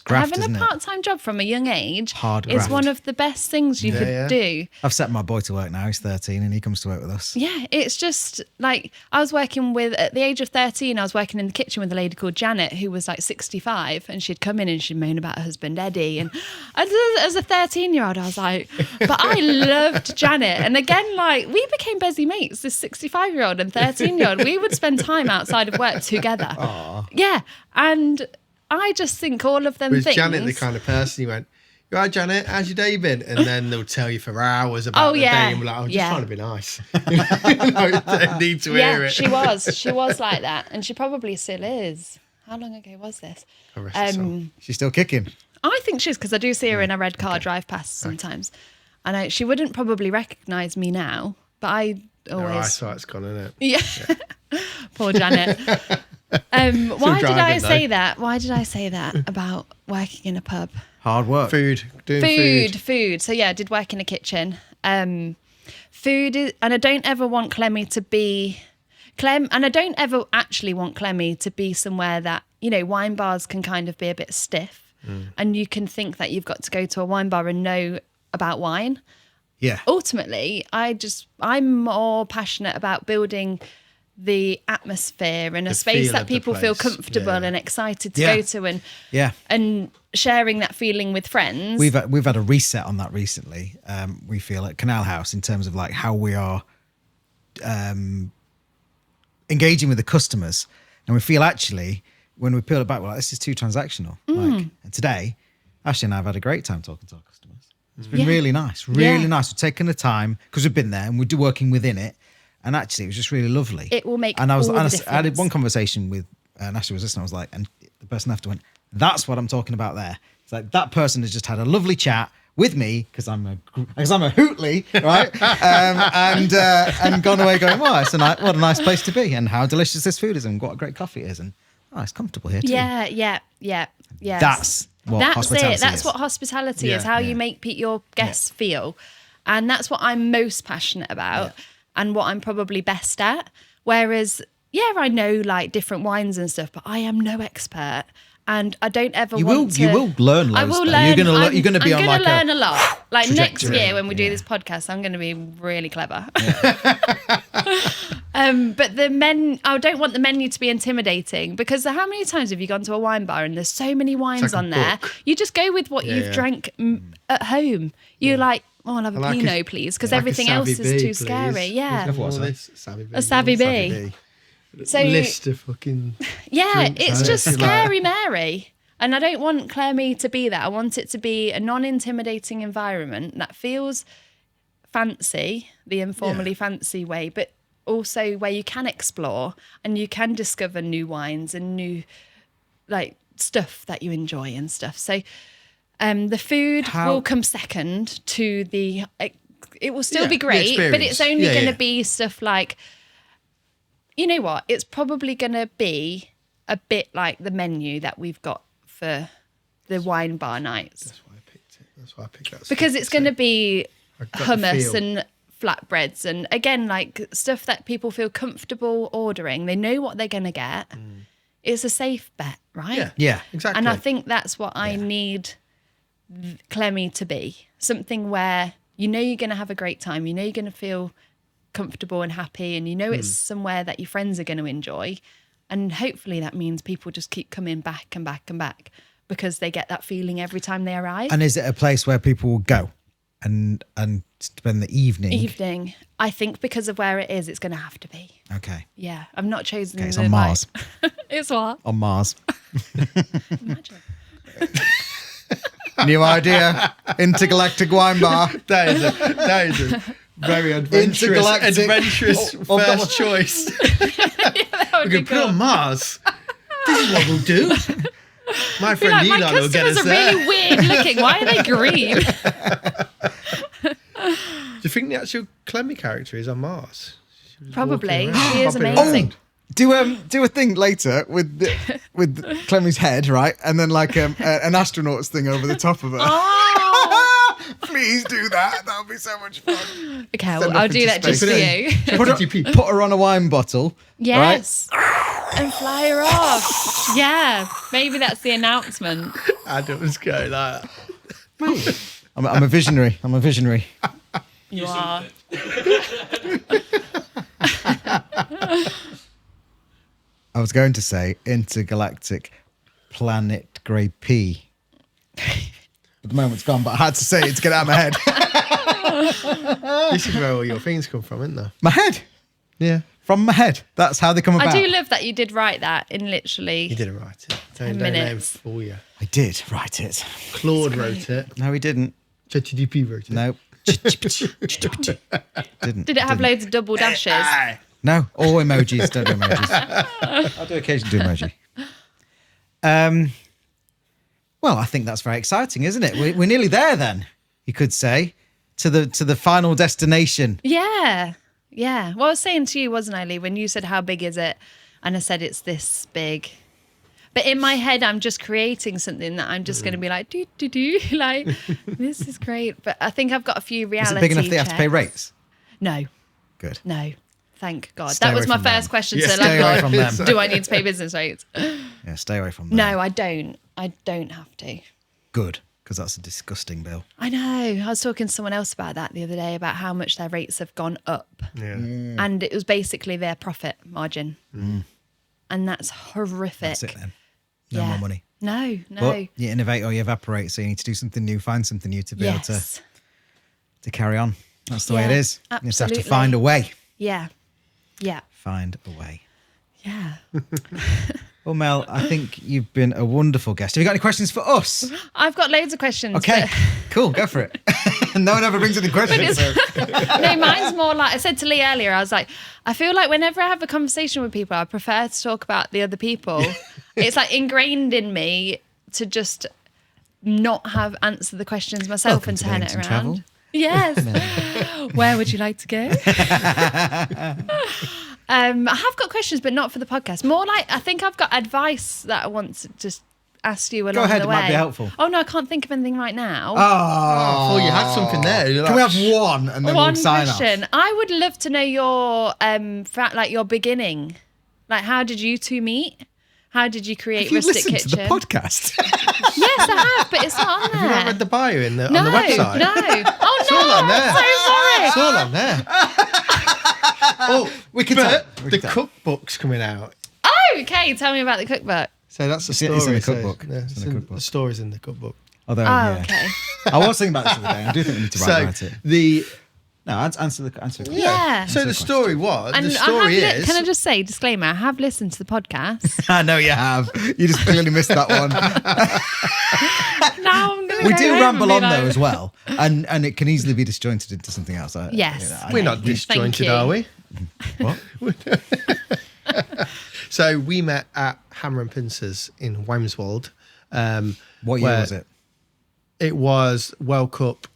graft, having isn't a it? part-time job from a young age Hard is graft. one of the best things you could do. I've set my boy to work now. He's 13 and he comes to work with us. Yeah, it's just like I was working at the age of 13, I was working in the kitchen with a lady called Janet who was like 65, and she'd come in and she'd moan about her husband Eddie. And as a 13-year-old, I was like, but I loved Janet. And again, like we became busy mates, this 65-year-old and 13-year-old. We would spend time outside of work together. Aww. Yeah, and I just think all of them Was things. Janet the kind of person you went, "You all right, Janet? How's your day been?" And then they'll tell you for hours about the day, and we're like, "I'm just trying to be nice." Don't need to hear it. She was like that, and she probably still is. How long ago was this? She's still kicking. I think she is, because I do see her in a red car drive past sometimes. And she wouldn't probably recognise me now, but I always... Her eyesight's gone, isn't it? Yeah. Poor Janet. Why did I say that? Why did I say that about working in a pub? Hard work. Doing food. So yeah, I did work in a kitchen. Food is, and I don't ever want Clemmie to be... and I don't ever actually want Clemmie to be somewhere that, you know, wine bars can kind of be a bit stiff. And you can think that you've got to go to a wine bar and know about wine. Yeah. Ultimately, I'm more passionate about building the atmosphere and a space that people feel comfortable and excited to go to, and sharing that feeling with friends. We've had a reset on that recently. We feel at Canal House in terms of like how we are engaging with the customers, and we feel actually when we peel it back, we're like, this is too transactional. Like, and today, Ashley and I have had a great time talking to our customers. It's been really nice, really nice. We've taken the time because we've been there and we're working within it. And actually, it was just really lovely. It will make all the difference. I had one conversation with, and Ashley was listening. I was like, and the person after went, that's what I'm talking about there. It's like that person has just had a lovely chat with me because I'm a hootley, right? And gone away going, wow, what a nice place to be, and how delicious this food is, and what a great coffee it is, and it's comfortable here too. Yeah. That's what hospitality is. That's what hospitality is. How you make your guests feel, and that's what I'm most passionate about, and what I'm probably best at. Whereas, I know like different wines and stuff, but I am no expert. And I don't ever You want to. You will learn loads. I will though. learn. You're gonna be on I'm like gonna learn a lot. Like next trajectory. year when we do Yeah. this podcast, I'm gonna be really clever. But I don't want the menu to be intimidating, because how many times have you gone to a wine bar and there's so many wines like a on there? book. You just go with what you've drank at home. You're like, oh, I'll have a like Pinot, please, because like a everything else Savvy is Bee, too please. scary. Yeah. All this Savvy Bee. A Savvy Bee. So List of fucking. yeah, drinks, it's right? just You're like- scary Mary. And I don't want Clemmie to be that. I want it to be a non-intimidating environment that feels fancy, the informally fancy way, but also where you can explore and you can discover new wines and new like stuff that you enjoy and stuff. So the food will come second to the. It will still be the great, but it's experience. only Yeah, going to yeah. be stuff like. You know what? It's probably going to be a bit like the menu that we've got for the wine bar nights, That's why I picked it. That's why I picked that. because it's going to be I got the hummus feel. and flatbreads and again like stuff that people feel comfortable ordering. They know what they're going to get. It's a safe bet, right? Yeah. Yeah. Exactly. And I think that's what I need Clemmie to be. Something where you know you're going to have a great time. You know you're going to feel comfortable and happy, and you know it's somewhere that your friends are going to enjoy. And hopefully that means people just keep coming back and back and back because they get that feeling every time they arrive. And is it a place where people will go and spend the evening? I think because of where it is, it's going to have to be. Okay. Yeah, I've not chosen. Okay, it's the on Mars. It's what? On Mars. Imagine. New idea. Intergalactic wine bar. that is a very Intergalactic- adventurous Oh, first choice. That would We be can put it cool. on Mars. This is what we'll do. My Be friend like, my Elon will get customers us are there. really weird looking. Why are they green? Do you think the actual Clemmie character is on Mars? Probably. walking around, She is popping amazing. Do a thing later with Clemmie's head, right? And then like an astronaut's thing over the top of her. Oh, Please do that. That would be so much fun. okay. Send Well, up I'll do into that just for space. you. Put her on a wine bottle. Yes. And fly her off. Yeah. Maybe that's the announcement. Adam's going like that. I'm a visionary. I'm a visionary. You are. I was going to say intergalactic planet Grey P. But the moment's gone, but I had to say it to get it out of my head. This is where all your things come from, isn't there? My head. Yeah. From my head. That's how they come about. I do love that you did write that in literally. You didn't write it. Don't 10 name minutes. for you. I did write it. Claude wrote it. No, he didn't. ChatGPT wrote it. No. Didn't. Did it have loads of double dashes? No, all emojis. Don't do emojis. I do occasionally do emoji. Well, I think that's very exciting, isn't it? We're nearly there then, you could say, to the final destination. Yeah. Yeah. Well, I was saying to you, wasn't I, Lee, when you said how big is it? And I said it's this big. But in my head, I'm just creating something that I'm just going to be like, do, like, this is great. But I think I've got a few reality Is it big enough they have to pay checks. rates? No. Good. No. Thank God. Stay That was away my from first them. question Yeah, to stay away from them. Do I need to pay business rates? Yeah, stay away from them. No, I don't. I don't have to. Good, because that's a disgusting bill. I know. I was talking to someone else about that the other day, about how much their rates have gone up. Yeah. And it was basically their profit margin. And that's horrific. That's it then. No more money. No. But you innovate or you evaporate, so you need to do something new, find something new to be able to carry on. That's the way it Yeah, is. You just have to absolutely. find a way. Yeah. Yeah. Find a way. Yeah. Well, Mel, I think you've been a wonderful guest. Have you got any questions for us? I've got loads of questions. Okay, cool, go for it. No one ever brings any questions. So. No, mine's more like I said to Lee earlier. I was like, I feel like whenever I have a conversation with people, I prefer to talk about the other people. It's like ingrained in me to just not have answer the questions myself Welcome and to turn Learning it to around. Travel. Yes. Where would you like to go? I have got questions, but not for the podcast. More like I think I've got advice that I want to just ask you along ahead, the it way. might be helpful. Oh no, I can't think of anything right now. I thought you had something there. You're Can we like, have one and then One we'll sign question. off? I would love to know your like your beginning. Like, how did you two meet? How did you create Have you Rustic listened to the Kitchen? podcast? Yes, I have, but it's not on there. Have you not read the bio on the website? No. Oh It's all on there. no! It's all on there. Oh, we could but tell. We the could tell. cookbook's coming out. Oh, okay. Tell me about the cookbook. So that's the It's story. in the so cookbook. yeah, It's in the cookbook. The story's in the cookbook. Although, Oh, yeah. okay. I was thinking about this the other day. I do think we need to write So it. the No, answer the question. Yeah. So the story was. And the story is. can I just say, disclaimer, I have listened to the podcast. I know you have. You just clearly missed that one. Now I'm going to We go do home ramble and on be though like- as well, and it can easily be disjointed into something else. Yes. We're not Thank disjointed, you. are we? What? So we met at Hammer and Pincers in Wamswold. What year where was it? It was World Cup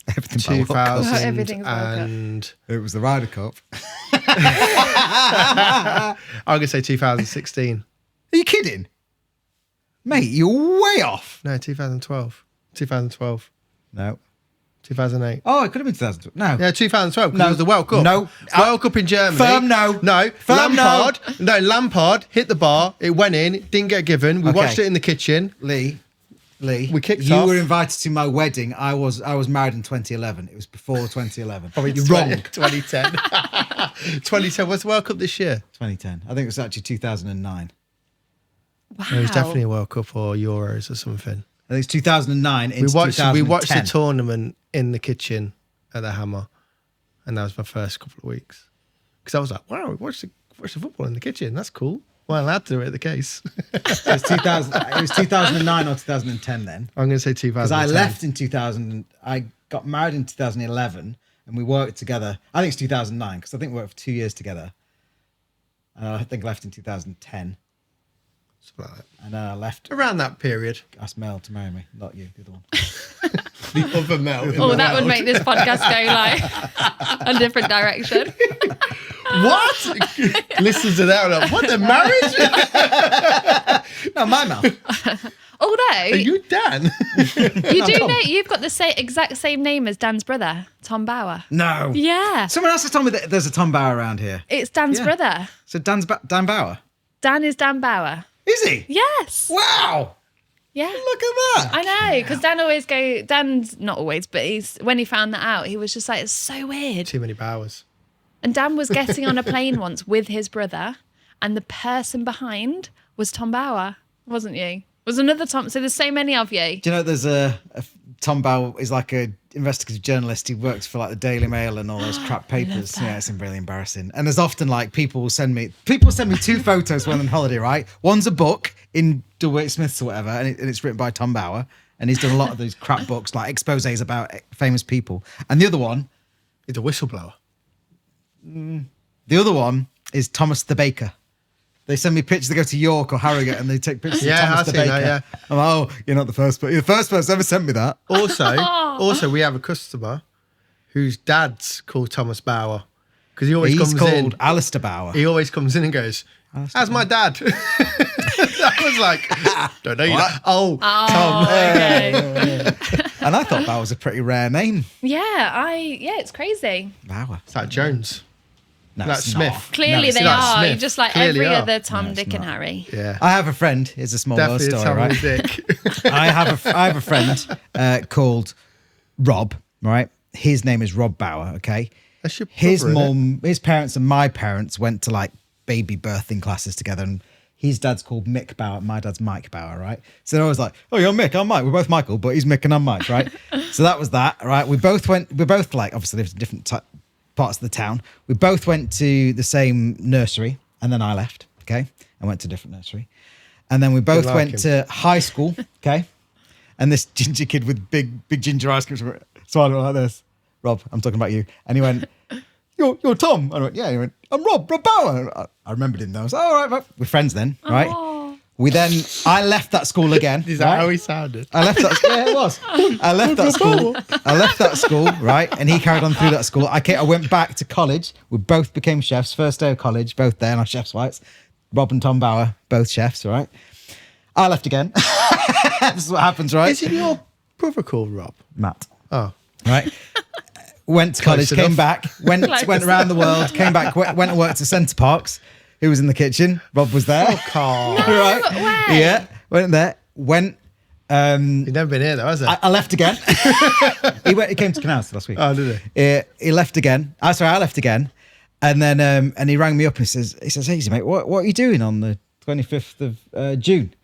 Everything by World Cup. 2000 Everything's World Cup. and It was the Ryder Cup. I'm going to say 2016. Are you kidding? Mate, you're way off. No, 2012. 2012. No. 2008. Oh, it could have been 2012. No. Yeah, 2012 because No. it was the World Cup. No. World Cup in Germany. Firm no. No. Firm no. Lampard. No, Lampard hit the bar. It went in. It didn't get given. We Okay. watched it in the kitchen. Lee. We kicked you off. were invited to my wedding. I was married in 2011. It was before 2011. Probably You're wrong. 2010. 2010. What's the World Cup this year? 2010. I think it was actually 2009. Wow. It was definitely a World Cup or Euros or something. I think it's 2009 into We watched 2010. the tournament in the kitchen at the Hammer, and that was my first couple of weeks. Because I was like, wow, we watched the football in the kitchen. That's cool. Well, allowed to do it at the case. It was 2009 or 2010 then. I'm going to say 2010. Because I left in 2000. I got married in 2011 and we worked together. I think it's 2009 because I think we worked for 2 years together. And I think I left in 2010. Something like that. And then I left. Around that period. Asked Mel to marry me, not you, the other one. The other Mel. Oh, that would make this podcast go like a different direction. What? Listen to that. Like, what, the marriage? No, my Mel. Although Are you Dan? you do know you've got the exact same name as Dan's brother, Tom Bauer. No. Yeah, Someone else has told me that there's a Tom Bauer around here. it's Dan's Yeah. brother. So Dan Bauer. Dan is Dan Bauer. Is he? Yes. Wow. Yeah. Look at that. I know, because Dan's not always, but when he found that out, he was just like, it's so weird. Too many Bowers. And Dan was getting on a plane once with his brother, and the person behind was Tom Bauer, wasn't you? Was another Tom. So there's so many of you. Do you know there's a Tom Bauer is like a investigative journalist. He works for like the Daily Mail and all those crap papers. that. Yeah, it's really embarrassing. And there's often like people send me two photos when on holiday, right? One's a book in W. H. Smith's or whatever, and it's written by Tom Bauer, and he's done a lot of those crap books like exposés about famous people. And the other one is Thomas the Baker. They send me pictures. They go to York or Harrogate and they take pictures Yeah, of Thomas I've the seen Baker. that, yeah. I'm like, oh, you're not the first, but you're the first person ever sent me that. Also, we have a customer whose dad's called Thomas Bauer because he always He's comes called in. Alistair Bauer. He always comes in and goes, "How's my dad?" I was like, "Don't know you." What? Oh, Tom. Okay. And I thought that was a pretty rare name. Yeah, it's crazy. Bauer. Is that Jones? No, That's it's Smith. not. Clearly it's they not. are. Smith. Just like Clearly every are. other Tom, No, it's Dick, and not. Harry. Yeah, I have a friend. It's a small world definitely story, Tom right? and Dick. I have a friend called Rob. Right, his name is Rob Bauer. Okay, That's your his brother, innit? mum, his parents, and my parents went to like baby birthing classes together, and his dad's called Mick Bauer. My dad's Mike Bauer, right? So they're always like, "Oh, you're Mick, I'm Mike. We're both Michael, but he's Mick and I'm Mike, right?" So that was that, right? We both like obviously lived in different parts of the town. We both went to the same nursery, and then I left. Okay, I went to a different nursery, and then we both like went him. to high school. Okay, and this ginger kid with big ginger eyes comes smiling like this. Rob, I'm talking about you. And he went, You're Tom. And I went, yeah. He went, I'm Rob Bauer. I remembered him though. I was like, all right, we're friends then, right? Oh. I left that school again. Is that right? how he sounded? I left that. Yeah, it was. I left that school, right? And he carried on through that school. I went back to college. We both became chefs. First day of college, both there in our chef's whites. Rob and Tom Bauer, both chefs, right? I left again. This is what happens, right? Isn't your brother called Rob? Matt. Oh, Right? Went to college, Close came enough. back, went around the world, came back, went and worked at Centre Parks, He was in the kitchen. Rob was there. Oh, Carl. Right. way. Yeah, went there. Went. You've never been here though, has it? I left again. He came to Canals last week. Oh, did he? He left again. I left again. And then and he rang me up and he says, "Easy mate, what are you doing on the 25th of June?"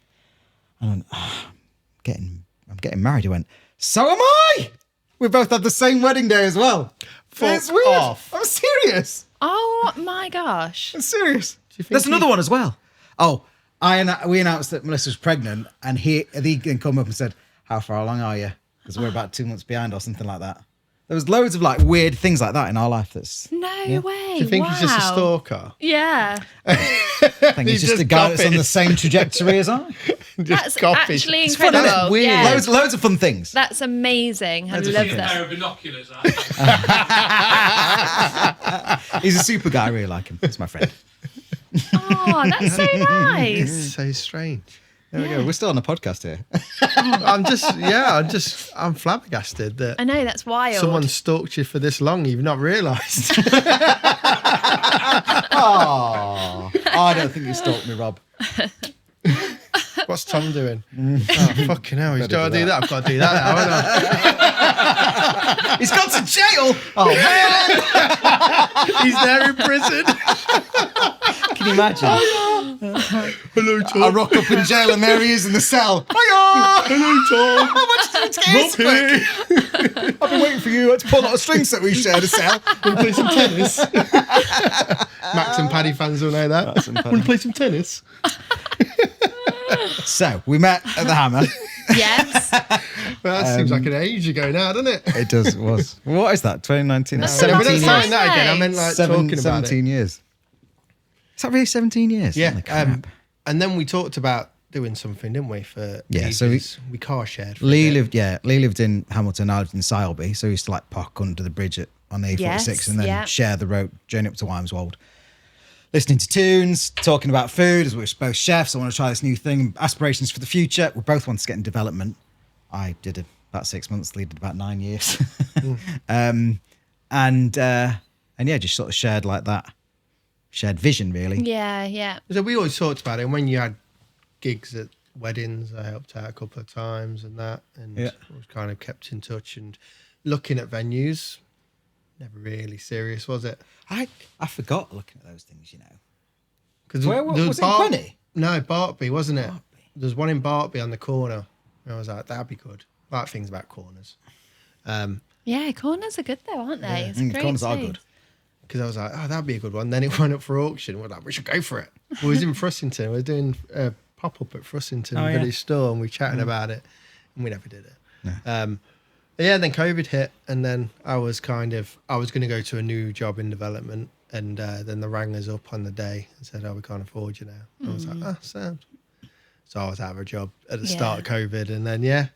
And I went, I'm getting married. He went, "So am I." We both had the same wedding day as well. It's weird. Off. I'm serious. Oh my gosh. I'm serious. Do you think There's another one as well. Oh, we announced that Melissa was pregnant, and he then come up and said, "How far along are you?" Because we're about 2 months behind or something like that. There was loads of like weird things like that in our life. That's No way. Do you think he's just a stalker? Yeah. I think he's He just a just guy that's on copied. the same trajectory as I. That's copies. actually It's fun, incredible. isn't it? Weird. Yeah. Loads of fun things. That's amazing. I Loads of love fun A pair that. of binoculars. He's a super guy. I really like him. He's my friend. Oh, that's so nice. It's so strange. There we go. We're still on the podcast here. I'm flabbergasted that I know, that's wild. someone stalked you for this long. You've not realised. Oh, I don't think you stalked me, Rob. What's Tom doing? Oh, fucking hell. He's got to do that. I've got to do that now, haven't He's gone to jail. Oh man, I? He's there in prison. can you imagine? Hello, Tom. I rock up in jail and there he is in the cell. Hiya! Hello, Tom. How much did it take? Rob here. I've been waiting for you to pull out a strings that we shared a cell. Want to play some tennis? Max and Paddy fans will know that. Max and Paddy. Want to play some tennis? So we met at the Hammer. Yes. Well, that seems like an age ago now, doesn't it? It does. It was. What is that? 2019. That's No, No, we're not 17 time. saying that again. I meant like talking about 17 it. years. Is that really 17 years? Yeah. Holy crap. And then we talked about doing something, didn't we? For Yeah, so ages. we car shared. For a Lee bit. lived in Hamilton. I lived in Sileby, so we used to like park under the bridge on the A46 Yes, and then yeah. share the road, journey up to Wymeswold. Listening to tunes, talking about food, as we're both chefs. I want to try this new thing. Aspirations for the future. We both want to get in development. I did about 6 months. Lee did about 9 years. And yeah, just sort of shared like that. Shared vision, really. Yeah, yeah. So we always talked about it. And when you had gigs at weddings, I helped out a couple of times and that. And Yeah. was kind of kept in touch and looking at venues. Never really serious, was it? I forgot looking at those things, you know. Because Where was it? Quenny? No, Bartby, wasn't it? Bartby. There's one in Bartby on the corner. And I was like, that'd be good. I like things about corners. Yeah, corners are good though, aren't they? It's great. corners are too. good. Because I was like, oh, that'd be a good one. Then it went up for auction. We're like, we should go for it. We was in Frussington. We were doing a pop-up at Frussington Oh, yeah. Village Store and we were chatting about it. And we never did it. Yeah, then COVID hit. And then I was going to go to a new job in development. And then they rang us up on the day and said, oh, we can't afford you now. And I was like, oh, sound. So I was out of a job at the start of COVID. And then, yeah.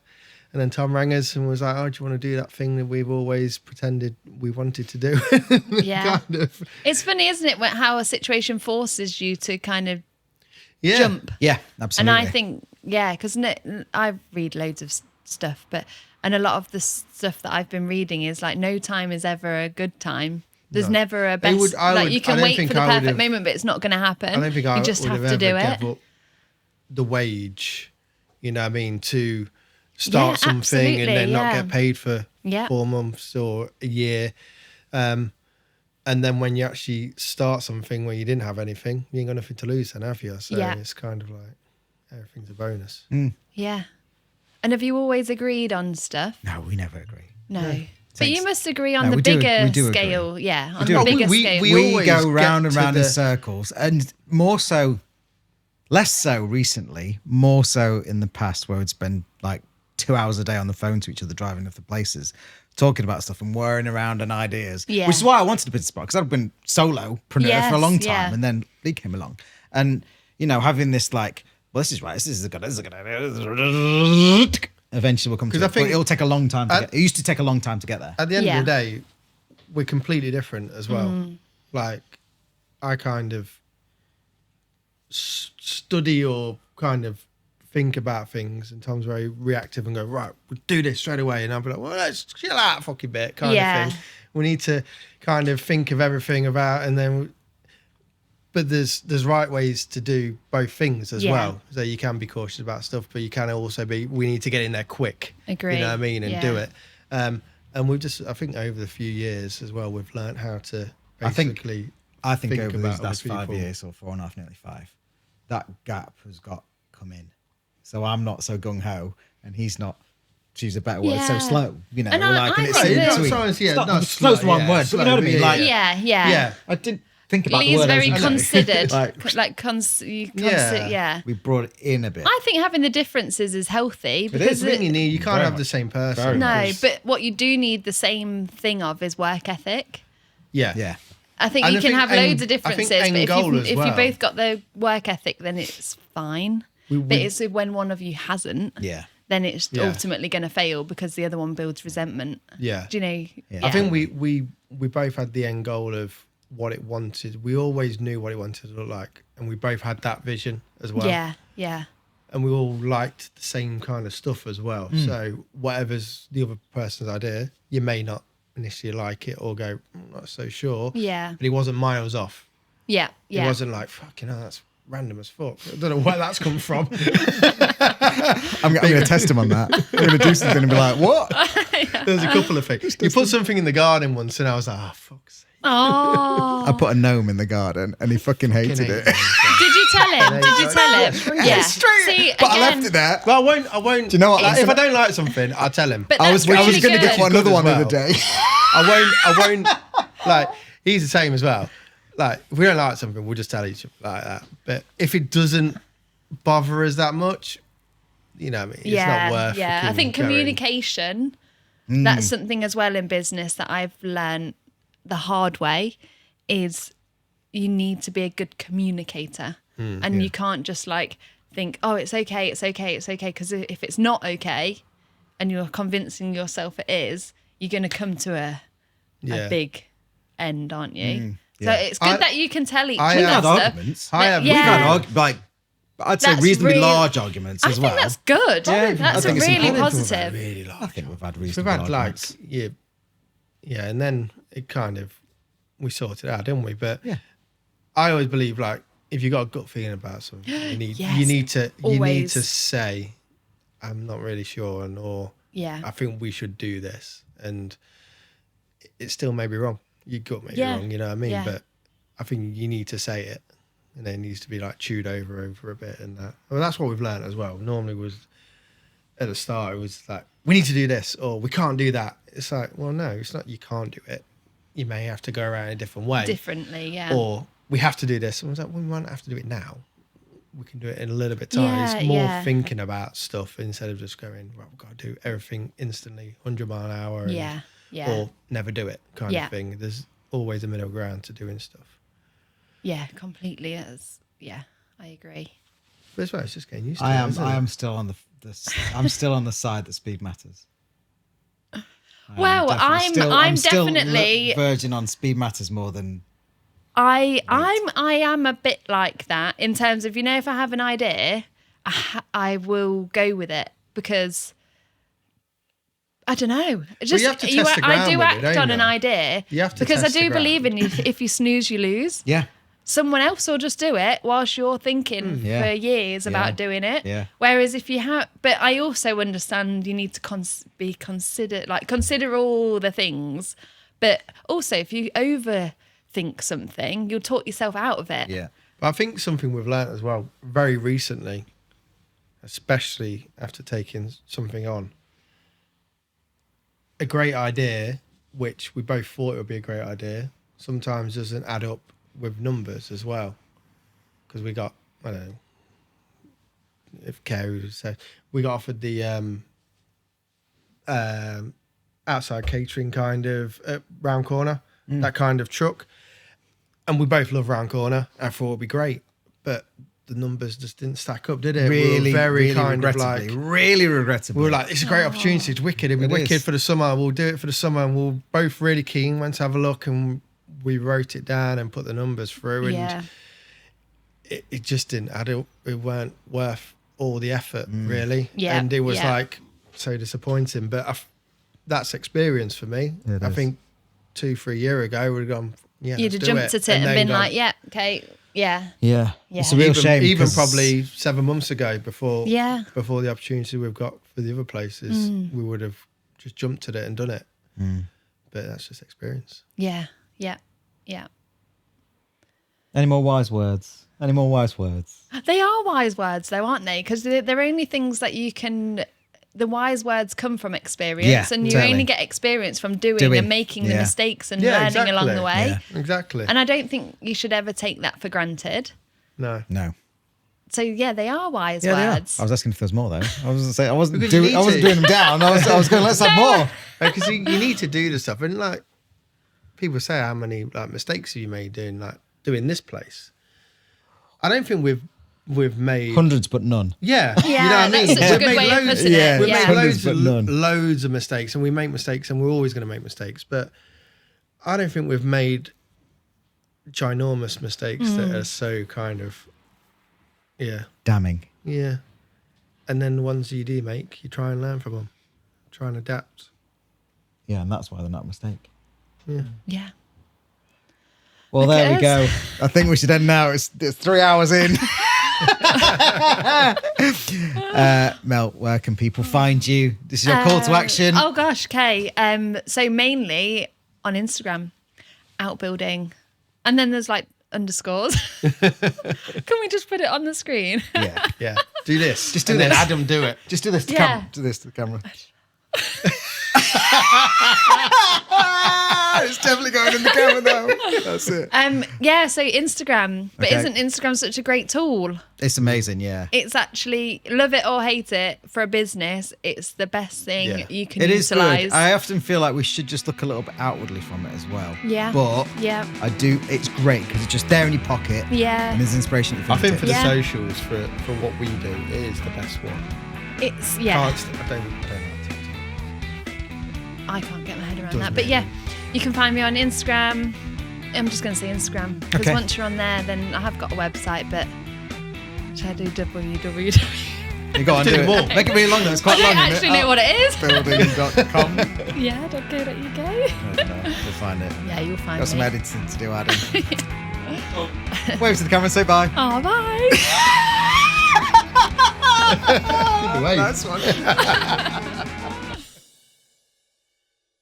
And then Tom rang us and was like, oh, do you want to do that thing that we've always pretended we wanted to do? Yeah. kind of. It's funny, isn't it, how a situation forces you to kind of Yeah. jump. Yeah, And absolutely. I think, yeah, because I read loads of stuff, and a lot of the stuff that I've been reading is like no time is ever a good time. There's No. never a best. You I can don't wait for think the I perfect would've- moment, but it's not going to happen. I don't think I you just would have have to do ever it. give up the wage, you know what I mean, to start Yeah, something and then absolutely, not yeah. get paid for Yeah. 4 months or a year. And then when you actually start something where you didn't have anything, you ain't got nothing to lose then, have you? So Yeah. it's kind of like everything's a bonus. Yeah. And have you always agreed on stuff? No, we never agree. No. But Takes- you must agree on No, the we do- bigger we do agree. scale. Yeah, on do. the Oh, bigger we- scale. we We always go get round and to round in the- circles, and more so, less so recently, more so in the past, where we'd spend like 2 hours a day on the phone to each other, driving off the places, talking about stuff and whirring around on ideas. Yeah. Which is why I wanted a business spot, because I've been solopreneur for a long Yes, time, yeah. and then Lee came along, and you know, having this like, well, this is right, this is a good idea. Eventually, we'll come to 'Cause it. I think- But it'll take a long time. To get. It used to take a long time to get there. At the end Yeah. of the day, we're completely different as well. Mm. Like, I kind of study or kind of think about things, and Tom's very reactive and go, right, we'll do this straight away. And I'll be like, well, let's chill out a fucking bit, kind Yeah. of thing. We need to kind of think of everything about, and then but there's right ways to do both things as Yeah. well. So you can be cautious about stuff, but you can also be, we need to get in there quick. Agree. You know what I mean? And Yeah. do it. And we've just, I think over the few years as well, we've learned how to basically I think over about these last other 5 people. years, or 4.5, nearly 5, that gap has got come in. So I'm not so gung ho, and he's not. Choose a better word. So Yeah. slow, you know. And I and think it's that- in Yeah, between. sometimes, yeah, It's not, not slow's the slow, wrong yeah, word, but you know what I mean. slow, Like, yeah. I didn't think about Lee's the word. I was very gonna say. considered. Like, Yeah. we brought it in a bit. I think having the differences is healthy because It's you need. You can't Very have much. the same Very person. much. no, but what you do need the same thing of is work ethic. Yeah. Yeah. I think And you I can think have end- loads of I think differences, end but goal if as you well. both got the work ethic, then it's fine. But it's when one of you hasn't, Yeah. then it's Yeah. ultimately going to fail because the other one builds resentment. Yeah. Do you know? Yeah. I think we both had the end goal of what it wanted. We always knew what it wanted to look like, and we both had that vision as well. Yeah, yeah, And we all liked the same kind of stuff as well. So whatever's the other person's idea, you may not initially like it or go, "I'm not so sure." yeah, But he wasn't miles off. yeah, yeah. It wasn't like, fucking hell, that's random as fuck. I don't know where that's come from. I'm going to test him on that. I'm going to do something and be like, what? There's a couple of things. You put something in the garden once, and I was like, oh, fuck's sake. Oh, I put a gnome in the garden and he fucking hated Fucking it. hate it. did you tell him? Did you tell him? Yeah. See, But I again, left it there. Well, I won't. Do you know what? Like, That's if I gonna- don't like something, I'll tell him. But I was that's going really to get good. one another Good one as the other well. day. I won't, like, he's the same as well. Like, if we don't like something, we'll just tell each other like that. But if it doesn't bother us that much, you know what I mean? It's not worth yeah. I fucking think going. communication, that's something as well in business that I've learned the hard way, is you need to be a good communicator. And you can't just like think, oh, it's okay, it's okay, it's okay. Because if it's not okay and you're convincing yourself it is, you're going to come to a big end, aren't you? yeah. So it's good that you can tell each I other have stuff. arguments. I have- We've Yeah. had like, I'd say That's reasonably really- large arguments I as think well. that's good. Yeah, That's I think it's really important. positive. Really like. I think we've had We've reasonable had like, arguments. yeah, and then it kind of, we sorted it out, didn't we? But Yeah. I always believe like, if you got a gut feeling about something, you need Yes, to always. say, I'm not really sure, or Yeah. I think we should do this, and it still may be wrong. Your gut may be Yeah. wrong, you know what I mean? Yeah. But I think you need to say it, and then it needs to be like chewed over a bit, and that. Well, that's what we've learned as well. Normally was at the start, it was like, we need to do this, or we can't do that. It's like, well, no, it's not. You can't do it. You may have to go around a different way, Differently, yeah. or we have to do this. And I was like, well, we won't have to do it now. We can do it in a little bit of time. Yeah, It's more yeah. thinking about stuff instead of just going, well, we've got to do everything instantly, 100 mile an hour, and- Yeah, yeah. or never do it kind Yeah. of thing. There's always a middle ground to doing stuff. Yeah, completely. Yeah, I agree. But as well, it's just getting used to I it. am. isn't I it? am still on I'm still on the side that speed matters. Well, I'm still definitely. virgin on speed matters more than. I am a bit like that in terms of, if I have an idea, I will go with it because I don't know. Just you have to test the I ground do with it, act don't on you? an idea You have to because I test the do ground. believe in if you snooze, you lose. Yeah. Someone else will just do it whilst you're thinking Yeah. for years about Yeah. doing it. Yeah. Whereas if you have, but I also understand you need to be considered, like consider all the things. But also, if you overthink something, you'll talk yourself out of it. Yeah. But I think something we've learnt as well very recently, especially after taking something on, a great idea, which we both thought it would be a great idea, sometimes doesn't add up with numbers as well. Because we got, I don't know, if Kerry would say, we got offered the outside catering kind of round corner, that kind of truck. And we both love round corner. I thought it'd be great, but the numbers just didn't stack up, did it? Really, we were very really kind of regrettably. like, Really regrettably. we were like, it's a great opportunity. It's wicked. It'll be It wicked is. for the summer. We'll do it for the summer. And we're both really keen. Went to have a look, and we wrote it down and put the numbers through. And Yeah. it just didn't add up. It weren't worth all the effort, really. Yeah, And it was yeah. like so disappointing. But that's experience for me. It I is. think 2-3 years ago, we'd have gone, yeah, You'd let's have do jumped at it and then been gone, like, yeah, okay. Yeah. Yeah. Yeah. It's a real shame. Even 'cause- probably 7 months ago, before Yeah. before the opportunity we've got for the other places, we would have just jumped at it and done it. But that's just experience. Yeah. Yeah. Yeah. Any more wise words? Any more wise words? They are wise words, though, aren't they? Because they're only things that you can. The wise words come from experience, Yeah, and you totally. only get experience from doing and making the Yeah. mistakes and Yeah, learning exactly. along the way. Yeah. Exactly. And I don't think you should ever take that for granted. No. No. So yeah, they are wise Yeah, they are. words. I was asking if there's more though. I was gonna say I wasn't Because you doing. need I wasn't to. doing them down. I was going. Let's have more. Because you need to do the stuff, and like people say, how many like mistakes have you made doing this place? I don't think we've made Hundreds, but none. Yeah, Yeah, you know what I mean. that's such a We've good made way of loads- putting Yeah. it. We've Yeah. made Hundreds, but none. loads of mistakes, and we make mistakes, and we're always going to make mistakes. But I don't think we've made ginormous mistakes that are so kind of, Damning. yeah. And then the ones you do make, you try and learn from them, try and adapt. Yeah, and that's why they're not a mistake. Yeah. Yeah. Well, Look there at we go. I think we should end now. It's 3 hours in. Mel, where can people find you? This is your call to action. Oh gosh, okay. So mainly on Instagram, Outbuilding, and then there's like underscores. Can we just put it on the screen? Yeah. Yeah. Do this. Just do and this. then Adam do it. Just do this to Yeah. camera. Do this to the camera. It's definitely going in the camera now. That's it. Yeah. So Instagram, but Okay. isn't Instagram such a great tool? It's amazing, yeah. It's actually, love it or hate it, for a business, it's the best thing Yeah. you can It is utilize. good. I often feel like we should just look a little bit outwardly from it as well. Yeah. But Yeah. I do. It's great because it's just there in your pocket. Yeah. And there's inspiration. At your I think for the fingertips. socials, for what we do, it is the best one. It's, yeah. I don't like TikTok. I can't get my head around Doesn't that. But it? yeah, you can find me on Instagram. I'm just going to say Instagram. Because Okay. once you're on there, then I have got a website, but should I do www? You go on, do Do it. more. Make it really long though. It's I quite don't long. actually know what it is. Building.com. Yeah, .co.uk. We'll find it. Yeah, you'll find Got some me. editing to do, Adam. Wave to the camera and say bye. Oh, bye. Wait. That's one.